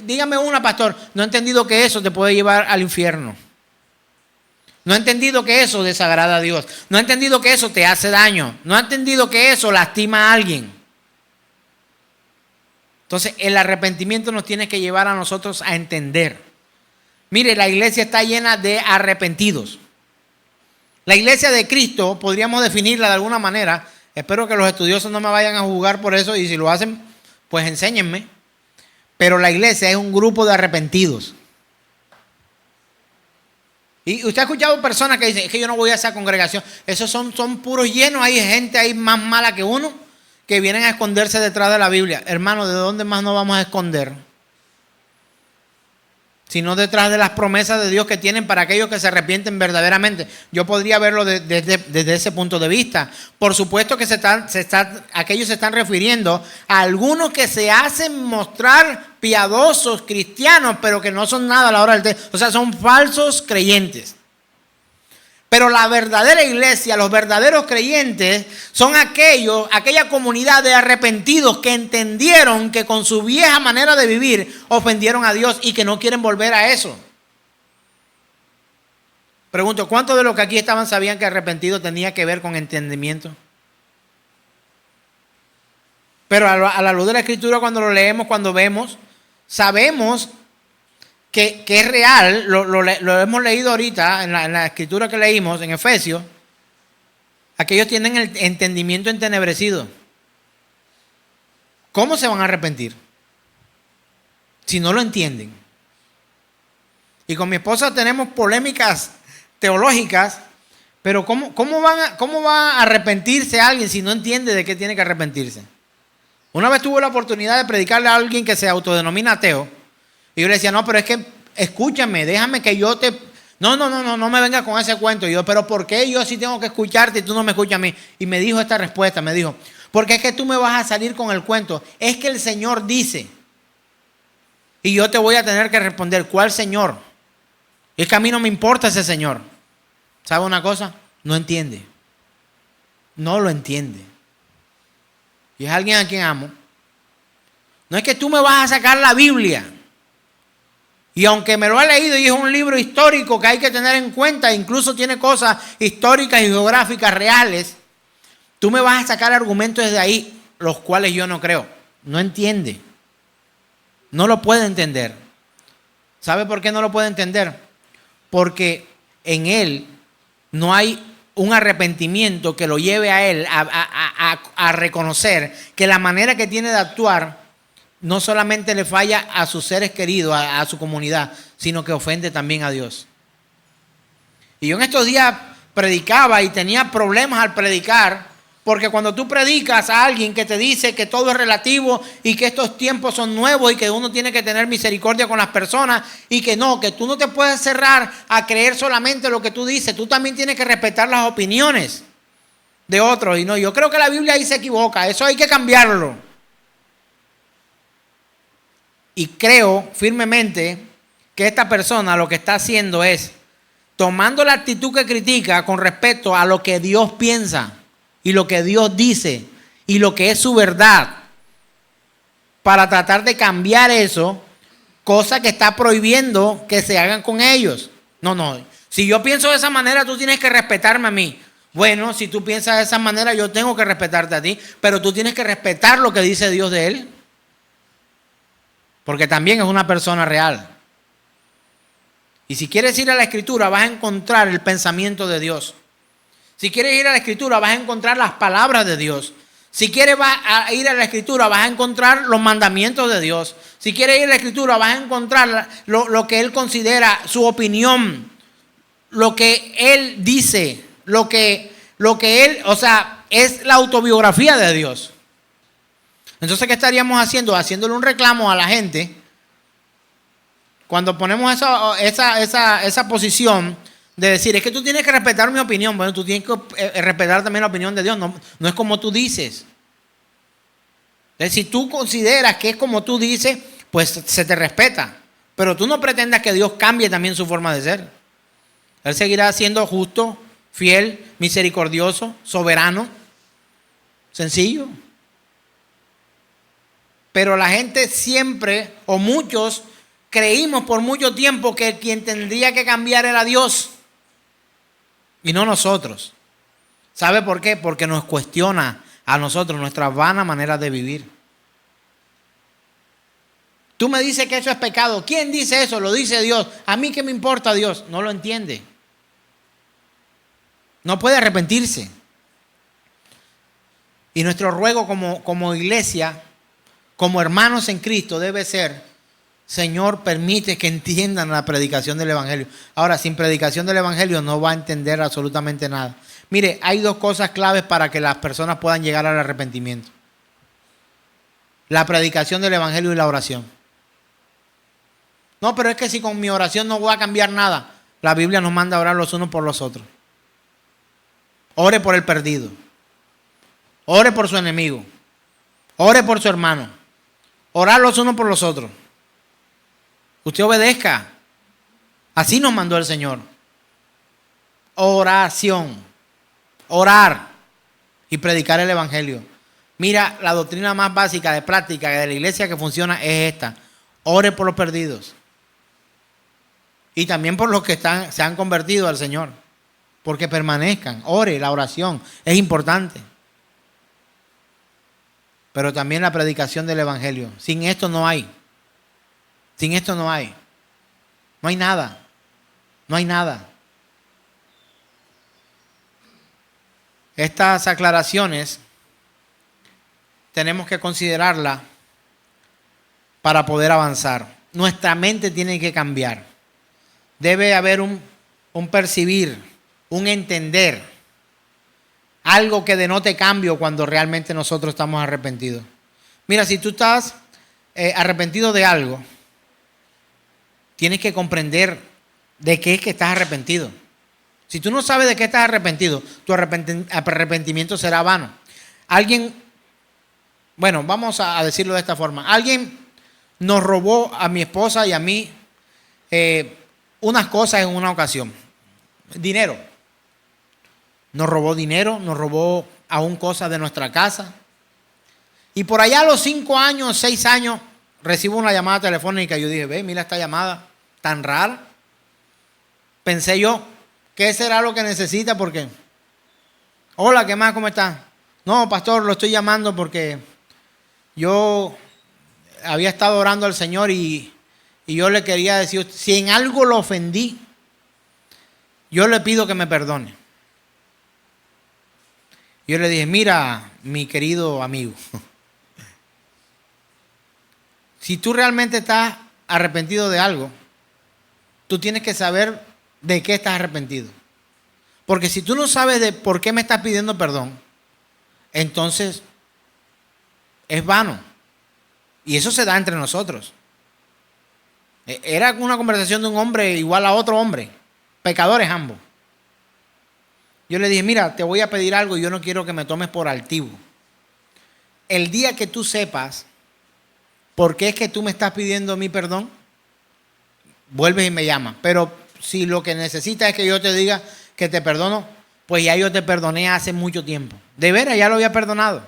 dígame una, pastor, no ha entendido que eso te puede llevar al infierno. No ha entendido que eso desagrada a Dios. No ha entendido que eso te hace daño. No ha entendido que eso lastima a alguien. Entonces, el arrepentimiento nos tiene que llevar a nosotros a entender. Mire, la iglesia está llena de arrepentidos. La iglesia de Cristo, podríamos definirla de alguna manera. Espero que los estudiosos no me vayan a juzgar por eso, y si lo hacen, pues enséñenme. Pero la iglesia es un grupo de arrepentidos. Y usted ha escuchado personas que dicen, es que yo no voy a esa congregación. Esos son puros llenos, hay gente ahí más mala que uno, que vienen a esconderse detrás de la Biblia. Hermano, ¿de dónde más nos vamos a esconder? Sino detrás de las promesas de Dios que tienen para aquellos que se arrepienten verdaderamente. Yo podría verlo desde ese punto de vista. Por supuesto que aquellos se están refiriendo a algunos que se hacen mostrar piadosos, cristianos, pero que no son nada a la hora del texto. O sea, son falsos creyentes. Pero la verdadera iglesia, los verdaderos creyentes, son aquella comunidad de arrepentidos que entendieron que con su vieja manera de vivir ofendieron a Dios y que no quieren volver a eso. Pregunto, ¿cuántos de los que aquí estaban sabían que arrepentido tenía que ver con entendimiento? Pero a la luz de la Escritura, cuando lo leemos, cuando vemos, sabemos que es real. Lo hemos leído ahorita en la escritura que leímos en Efesios. Aquellos tienen el entendimiento entenebrecido. ¿Cómo se van a arrepentir si no lo entienden? Y con mi esposa tenemos polémicas teológicas, pero ¿cómo va a arrepentirse alguien si no entiende de qué tiene que arrepentirse? Una vez tuve la oportunidad de predicarle a alguien que se autodenomina ateo. Y yo le decía, no, pero es que escúchame, déjame que yo te... No me vengas con ese cuento. Y yo, pero ¿por qué yo sí tengo que escucharte y tú no me escuchas a mí? Y me dijo esta respuesta, me dijo, porque es que tú me vas a salir con el cuento. Es que el Señor dice. Y yo te voy a tener que responder, ¿cuál Señor? Es que a mí no me importa ese Señor. ¿Sabe una cosa? No entiende. No lo entiende. Y es alguien a quien amo. No es que tú me vas a sacar la Biblia. Y aunque me lo he leído y es un libro histórico que hay que tener en cuenta, incluso tiene cosas históricas y geográficas reales, tú me vas a sacar argumentos desde ahí, los cuales yo no creo. No entiende. No lo puede entender. ¿Sabe por qué no lo puede entender? Porque en él no hay un arrepentimiento que lo lleve a él a reconocer que la manera que tiene de actuar no solamente le falla a sus seres queridos, a su comunidad, sino que ofende también a Dios. Y yo en estos días predicaba y tenía problemas al predicar, porque cuando tú predicas a alguien que te dice que todo es relativo y que estos tiempos son nuevos y que uno tiene que tener misericordia con las personas y que tú no te puedes cerrar a creer solamente lo que tú dices, tú también tienes que respetar las opiniones de otros. Y no, yo creo que la Biblia ahí se equivoca, eso hay que cambiarlo. Y creo firmemente que esta persona lo que está haciendo es tomando la actitud que critica con respecto a lo que Dios piensa y lo que Dios dice y lo que es su verdad, para tratar de cambiar eso, cosa que está prohibiendo que se hagan con ellos. No, si yo pienso de esa manera, tú tienes que respetarme a mí. Bueno, si tú piensas de esa manera, yo tengo que respetarte a ti, pero tú tienes que respetar lo que dice Dios de él. Porque también es una persona real. Y si quieres ir a la Escritura, vas a encontrar el pensamiento de Dios. Si quieres ir a la Escritura, vas a encontrar las palabras de Dios. Si quieres ir a la Escritura, vas a encontrar los mandamientos de Dios. Si quieres ir a la Escritura, vas a encontrar lo que Él considera, su opinión, lo que Él dice, lo que Él, o sea, es la autobiografía de Dios. Entonces, ¿qué estaríamos haciendo? Haciéndole un reclamo a la gente. Cuando ponemos esa posición de decir, es que tú tienes que respetar mi opinión. Bueno, tú tienes que respetar también la opinión de Dios. No es como tú dices. Entonces, si tú consideras que es como tú dices, pues se te respeta. Pero tú no pretendas que Dios cambie también su forma de ser. Él seguirá siendo justo, fiel, misericordioso, soberano. Sencillo. Pero la gente siempre, o muchos, creímos por mucho tiempo que quien tendría que cambiar era Dios y no nosotros. ¿Sabe por qué? Porque nos cuestiona a nosotros nuestra vana manera de vivir. Tú me dices que eso es pecado. ¿Quién dice eso? Lo dice Dios. ¿A mí qué me importa Dios? No lo entiende. No puede arrepentirse. Y nuestro ruego como iglesia, como hermanos en Cristo, debe ser: Señor, permite que entiendan la predicación del Evangelio. Ahora, sin predicación del Evangelio no va a entender absolutamente nada. Mire, hay dos cosas claves para que las personas puedan llegar al arrepentimiento: la predicación del Evangelio y la oración. No, pero es que si con mi oración no voy a cambiar nada. La Biblia nos manda a orar los unos por los otros. Ore por el perdido. Ore por su enemigo. Ore por su hermano. Orar los unos por los otros. Usted obedezca. Así nos mandó el Señor. Oración. Orar y predicar el Evangelio. Mira, la doctrina más básica de práctica de la iglesia que funciona es esta: ore por los perdidos. Y también por los que se han convertido al Señor. Porque permanezcan. Ore, la oración es importante. Pero también la predicación del Evangelio. Sin esto no hay. Sin esto no hay. No hay nada. No hay nada. Estas aclaraciones tenemos que considerarlas para poder avanzar. Nuestra mente tiene que cambiar. Debe haber un percibir, un entender. Algo que denote cambio cuando realmente nosotros estamos arrepentidos. Mira, si tú estás arrepentido de algo, tienes que comprender de qué es que estás arrepentido. Si tú no sabes de qué estás arrepentido, tu arrepentimiento será vano. Bueno, vamos a decirlo de esta forma. Alguien nos robó a mi esposa y a mí unas cosas en una ocasión. Dinero. Nos robó dinero, nos robó aún cosas de nuestra casa. Y por allá a los 5 años, 6 años, recibo una llamada telefónica y yo dije, ve, mira esta llamada tan rara. Pensé yo, ¿qué será lo que necesita? Porque, hola, ¿qué más? ¿Cómo está? No, pastor, lo estoy llamando porque yo había estado orando al Señor y yo le quería decir, si en algo lo ofendí, yo le pido que me perdone. Yo le dije, mira, mi querido amigo, si tú realmente estás arrepentido de algo, tú tienes que saber de qué estás arrepentido. Porque si tú no sabes de por qué me estás pidiendo perdón, entonces es vano. Y eso se da entre nosotros. Era una conversación de un hombre igual a otro hombre, pecadores ambos. Yo le dije, mira, te voy a pedir algo y yo no quiero que me tomes por altivo. El día que tú sepas por qué es que tú me estás pidiendo mi perdón, vuelves y me llamas. Pero si lo que necesitas es que yo te diga que te perdono, pues ya yo te perdoné hace mucho tiempo. De veras, ya lo había perdonado.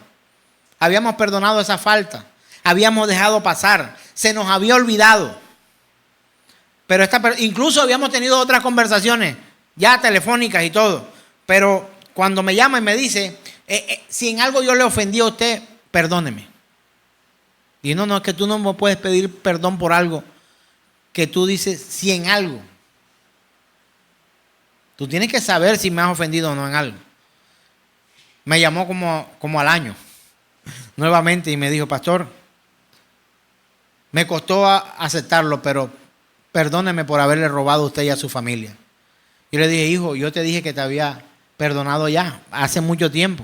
Habíamos perdonado esa falta. Habíamos dejado pasar. Se nos había olvidado. Pero incluso habíamos tenido otras conversaciones, ya telefónicas y todo. Pero cuando me llama y me dice, si en algo yo le ofendí a usted, perdóneme. Y no, es que tú no me puedes pedir perdón por algo que tú dices, si en algo. Tú tienes que saber si me has ofendido o no en algo. me llamó como al año nuevamente y me dijo, pastor, me costó aceptarlo, pero perdóneme por haberle robado a usted y a su familia. Yo le dije, hijo, yo te dije que te había perdonado ya, hace mucho tiempo.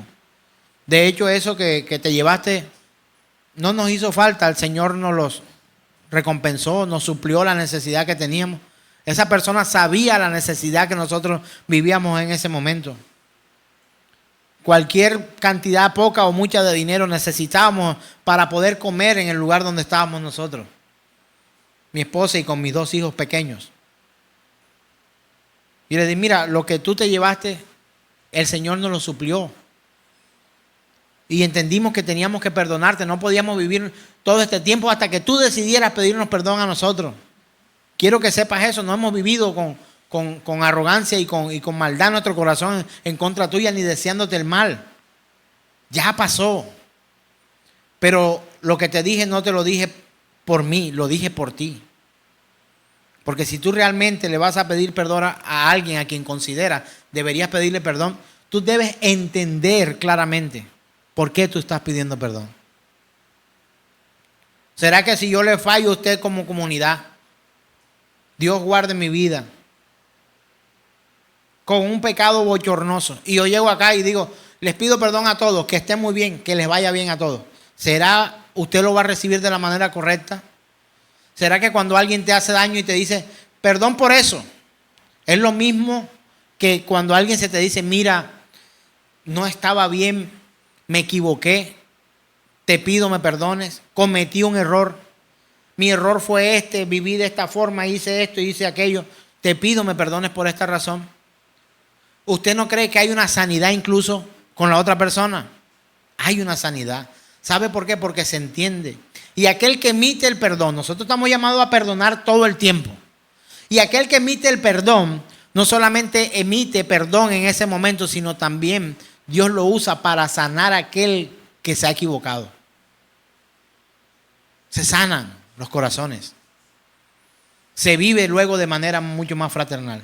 De hecho, eso que te llevaste no nos hizo falta, el Señor nos los recompensó, nos suplió la necesidad que teníamos. Esa persona sabía la necesidad que nosotros vivíamos en ese momento. Cualquier cantidad, poca o mucha de dinero necesitábamos para poder comer en el lugar donde estábamos nosotros. Mi esposa y con mis 2 hijos pequeños. Y le dije, mira, lo que tú te llevaste, el Señor nos lo suplió. Y entendimos que teníamos que perdonarte. No podíamos vivir todo este tiempo hasta que tú decidieras pedirnos perdón a nosotros. Quiero que sepas eso. No hemos vivido con arrogancia y con maldad en nuestro corazón en contra tuya, ni deseándote el mal. Ya pasó. Pero lo que te dije no te lo dije por mí, lo dije por ti. Porque si tú realmente le vas a pedir perdón a alguien a quien consideras deberías pedirle perdón, tú debes entender claramente por qué tú estás pidiendo perdón. ¿Será que si yo le fallo a usted como comunidad, Dios guarde mi vida con un pecado bochornoso, y yo llego acá y digo, les pido perdón a todos, que estén muy bien, que les vaya bien a todos? ¿Será usted lo va a recibir de la manera correcta? ¿Será que cuando alguien te hace daño y te dice, perdón por eso, es lo mismo que cuando alguien se te dice, mira, no estaba bien, me equivoqué, te pido me perdones, cometí un error, mi error fue este, viví de esta forma, hice esto, hice aquello, te pido me perdones por esta razón? ¿Usted no cree que hay una sanidad incluso con la otra persona? Hay una sanidad. ¿Sabe por qué? Porque se entiende. Y aquel que emite el perdón, nosotros estamos llamados a perdonar todo el tiempo. Y aquel que emite el perdón, no solamente emite perdón en ese momento, sino también Dios lo usa para sanar a aquel que se ha equivocado. Se sanan los corazones. Se vive luego de manera mucho más fraternal.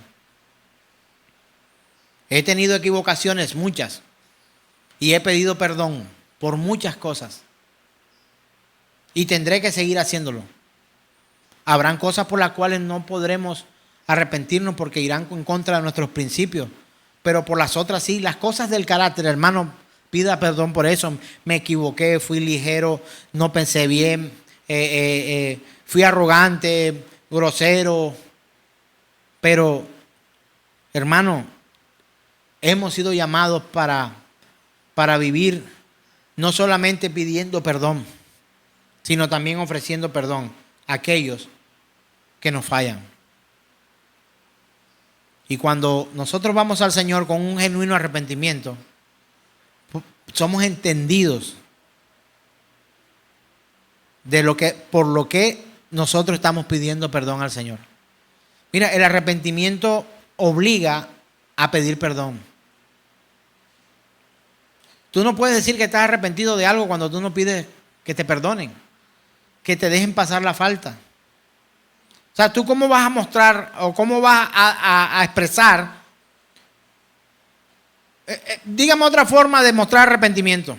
He tenido equivocaciones, muchas, y he pedido perdón por muchas cosas. Y tendré que seguir haciéndolo. Habrán cosas por las cuales no podremos arrepentirnos porque irán en contra de nuestros principios. Pero por las otras sí, las cosas del carácter, hermano, pida perdón por eso. Me equivoqué, fui ligero, no pensé bien, fui arrogante, grosero. Pero, hermano, hemos sido llamados para vivir no solamente pidiendo perdón, sino también ofreciendo perdón a aquellos que nos fallan. Y cuando nosotros vamos al Señor con un genuino arrepentimiento, somos entendidos por lo que nosotros estamos pidiendo perdón al Señor. Mira, el arrepentimiento obliga a pedir perdón. Tú no puedes decir que estás arrepentido de algo cuando tú no pides que te perdonen, que te dejen pasar la falta. O sea, ¿tú cómo vas a mostrar o cómo vas a expresar? Dígame otra forma de mostrar arrepentimiento.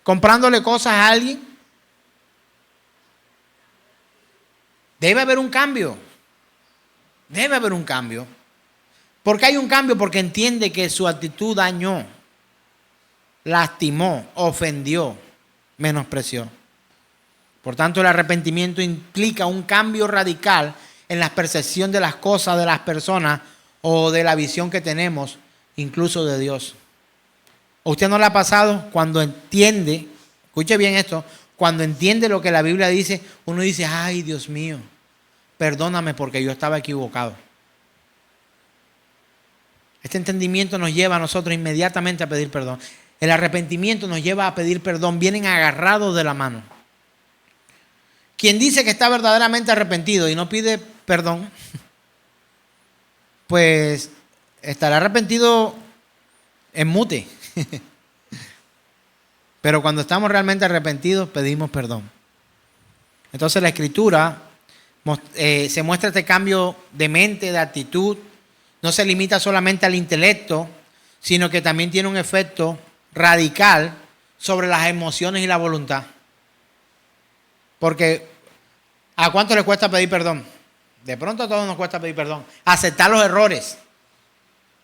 ¿Comprándole cosas a alguien? Debe haber un cambio. Debe haber un cambio. ¿Por qué hay un cambio? Porque entiende que su actitud dañó, lastimó, ofendió, menospreció. Por tanto, el arrepentimiento implica un cambio radical en la percepción de las cosas, de las personas o de la visión que tenemos, incluso de Dios. ¿A usted no le ha pasado cuando entiende, escuche bien esto, cuando entiende lo que la Biblia dice, uno dice, ay Dios mío, perdóname porque yo estaba equivocado? Este entendimiento nos lleva a nosotros inmediatamente a pedir perdón. El arrepentimiento nos lleva a pedir perdón, vienen agarrados de la mano. Quien dice que está verdaderamente arrepentido y no pide perdón, pues estará arrepentido en mute. Pero cuando estamos realmente arrepentidos, pedimos perdón. Entonces la Escritura se muestra este cambio de mente, de actitud. No se limita solamente al intelecto, sino que también tiene un efecto radical sobre las emociones y la voluntad. Porque ¿a cuánto les cuesta pedir perdón? De pronto a todos nos cuesta pedir perdón. Aceptar los errores.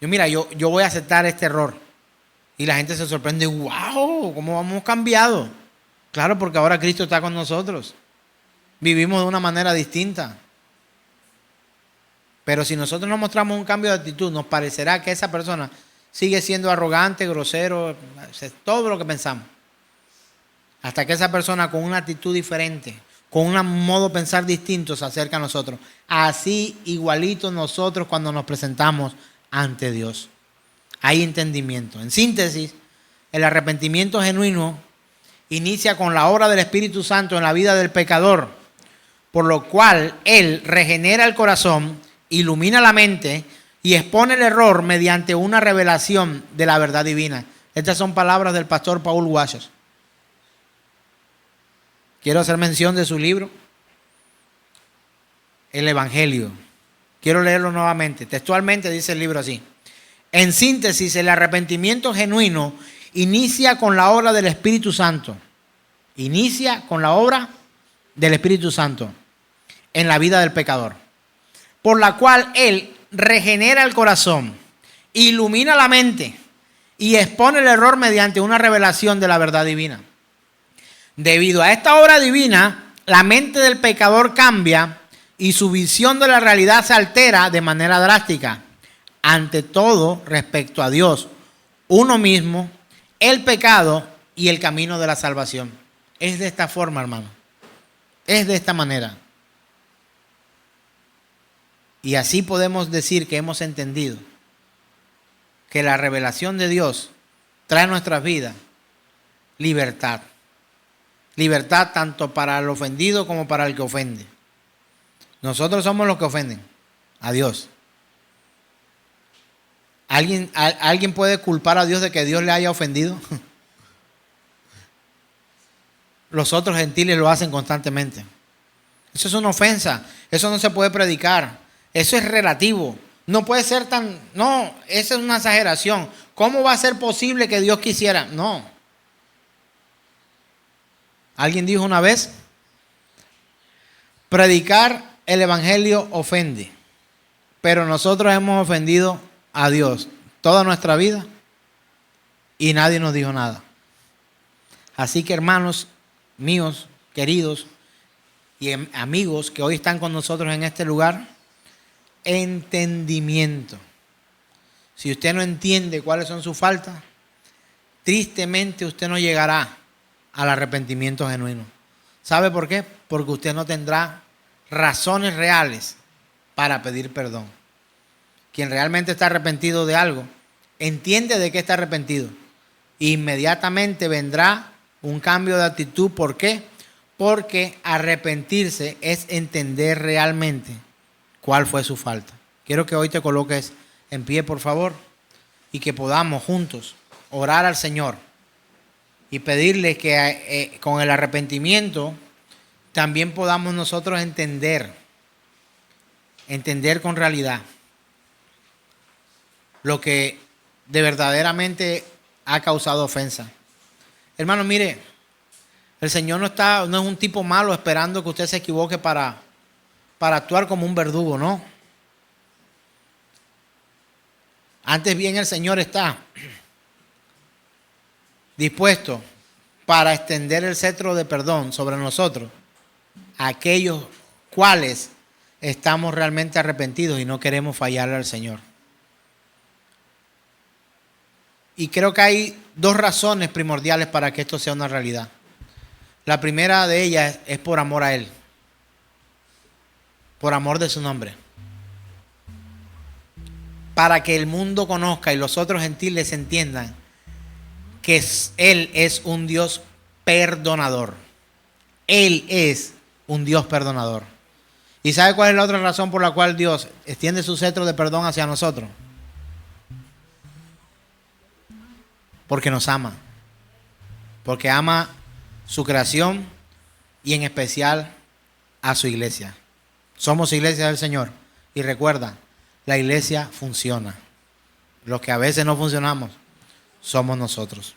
Yo voy a aceptar este error. Y la gente se sorprende, wow, ¿cómo hemos cambiado? Claro, porque ahora Cristo está con nosotros. Vivimos de una manera distinta. Pero si nosotros no mostramos un cambio de actitud, nos parecerá que esa persona sigue siendo arrogante, grosero, todo lo que pensamos. Hasta que esa persona con una actitud diferente, con un modo de pensar distinto se acerca a nosotros. Así igualito nosotros cuando nos presentamos ante Dios. Hay entendimiento. En síntesis, el arrepentimiento genuino inicia con la obra del Espíritu Santo en la vida del pecador, por lo cual Él regenera el corazón, ilumina la mente y expone el error mediante una revelación de la verdad divina. Estas son palabras del pastor Paul Washer. Quiero hacer mención de su libro, El Evangelio. Quiero leerlo nuevamente. Textualmente dice el libro así. En síntesis, el arrepentimiento genuino inicia con la obra del Espíritu Santo. Inicia con la obra del Espíritu Santo en la vida del pecador, por la cual Él regenera el corazón, ilumina la mente y expone el error mediante una revelación de la verdad divina. Debido a esta obra divina, la mente del pecador cambia y su visión de la realidad se altera de manera drástica. Ante todo, respecto a Dios, uno mismo, el pecado y el camino de la salvación. Es de esta forma, hermano. Es de esta manera. Y así podemos decir que hemos entendido que la revelación de Dios trae a nuestras vidas libertad. Libertad tanto para el ofendido como para el que ofende. Nosotros somos los que ofenden a Dios. ¿Alguien puede culpar a Dios de que Dios le haya ofendido? Los otros gentiles lo hacen constantemente. Eso es una ofensa. Eso no se puede predicar. Eso es relativo. No puede ser tan... No, esa es una exageración. ¿Cómo va a ser posible que Dios quisiera? No. Alguien dijo una vez, predicar el evangelio ofende, pero nosotros hemos ofendido a Dios toda nuestra vida y nadie nos dijo nada. Así que hermanos míos, queridos y amigos que hoy están con nosotros en este lugar, entendimiento. Si usted no entiende cuáles son sus faltas, tristemente usted no llegará al arrepentimiento genuino. ¿Sabe por qué? Porque usted no tendrá razones reales para pedir perdón. Quien realmente está arrepentido de algo, entiende de qué está arrepentido. Inmediatamente vendrá un cambio de actitud. ¿Por qué? Porque arrepentirse es entender realmente cuál fue su falta. Quiero que hoy te coloques en pie, por favor, y que podamos juntos orar al Señor y pedirle que con el arrepentimiento también podamos nosotros entender con realidad lo que de verdaderamente ha causado ofensa. Hermano, mire, el Señor no es un tipo malo esperando que usted se equivoque para actuar como un verdugo, ¿no? Antes bien el Señor está dispuesto para extender el cetro de perdón sobre nosotros, aquellos cuales estamos realmente arrepentidos y no queremos fallarle al Señor. Y creo que hay dos razones primordiales para que esto sea una realidad. La primera de ellas es por amor a Él, por amor de su nombre, para que el mundo conozca y los otros gentiles entiendan que Él es un Dios perdonador. Él es un Dios perdonador. ¿Y sabe cuál es la otra razón por la cual Dios extiende su cetro de perdón hacia nosotros? Porque nos ama. Porque ama su creación y en especial a su iglesia. Somos iglesia del Señor. Y recuerda, la iglesia funciona. Los que a veces no funcionamos somos nosotros.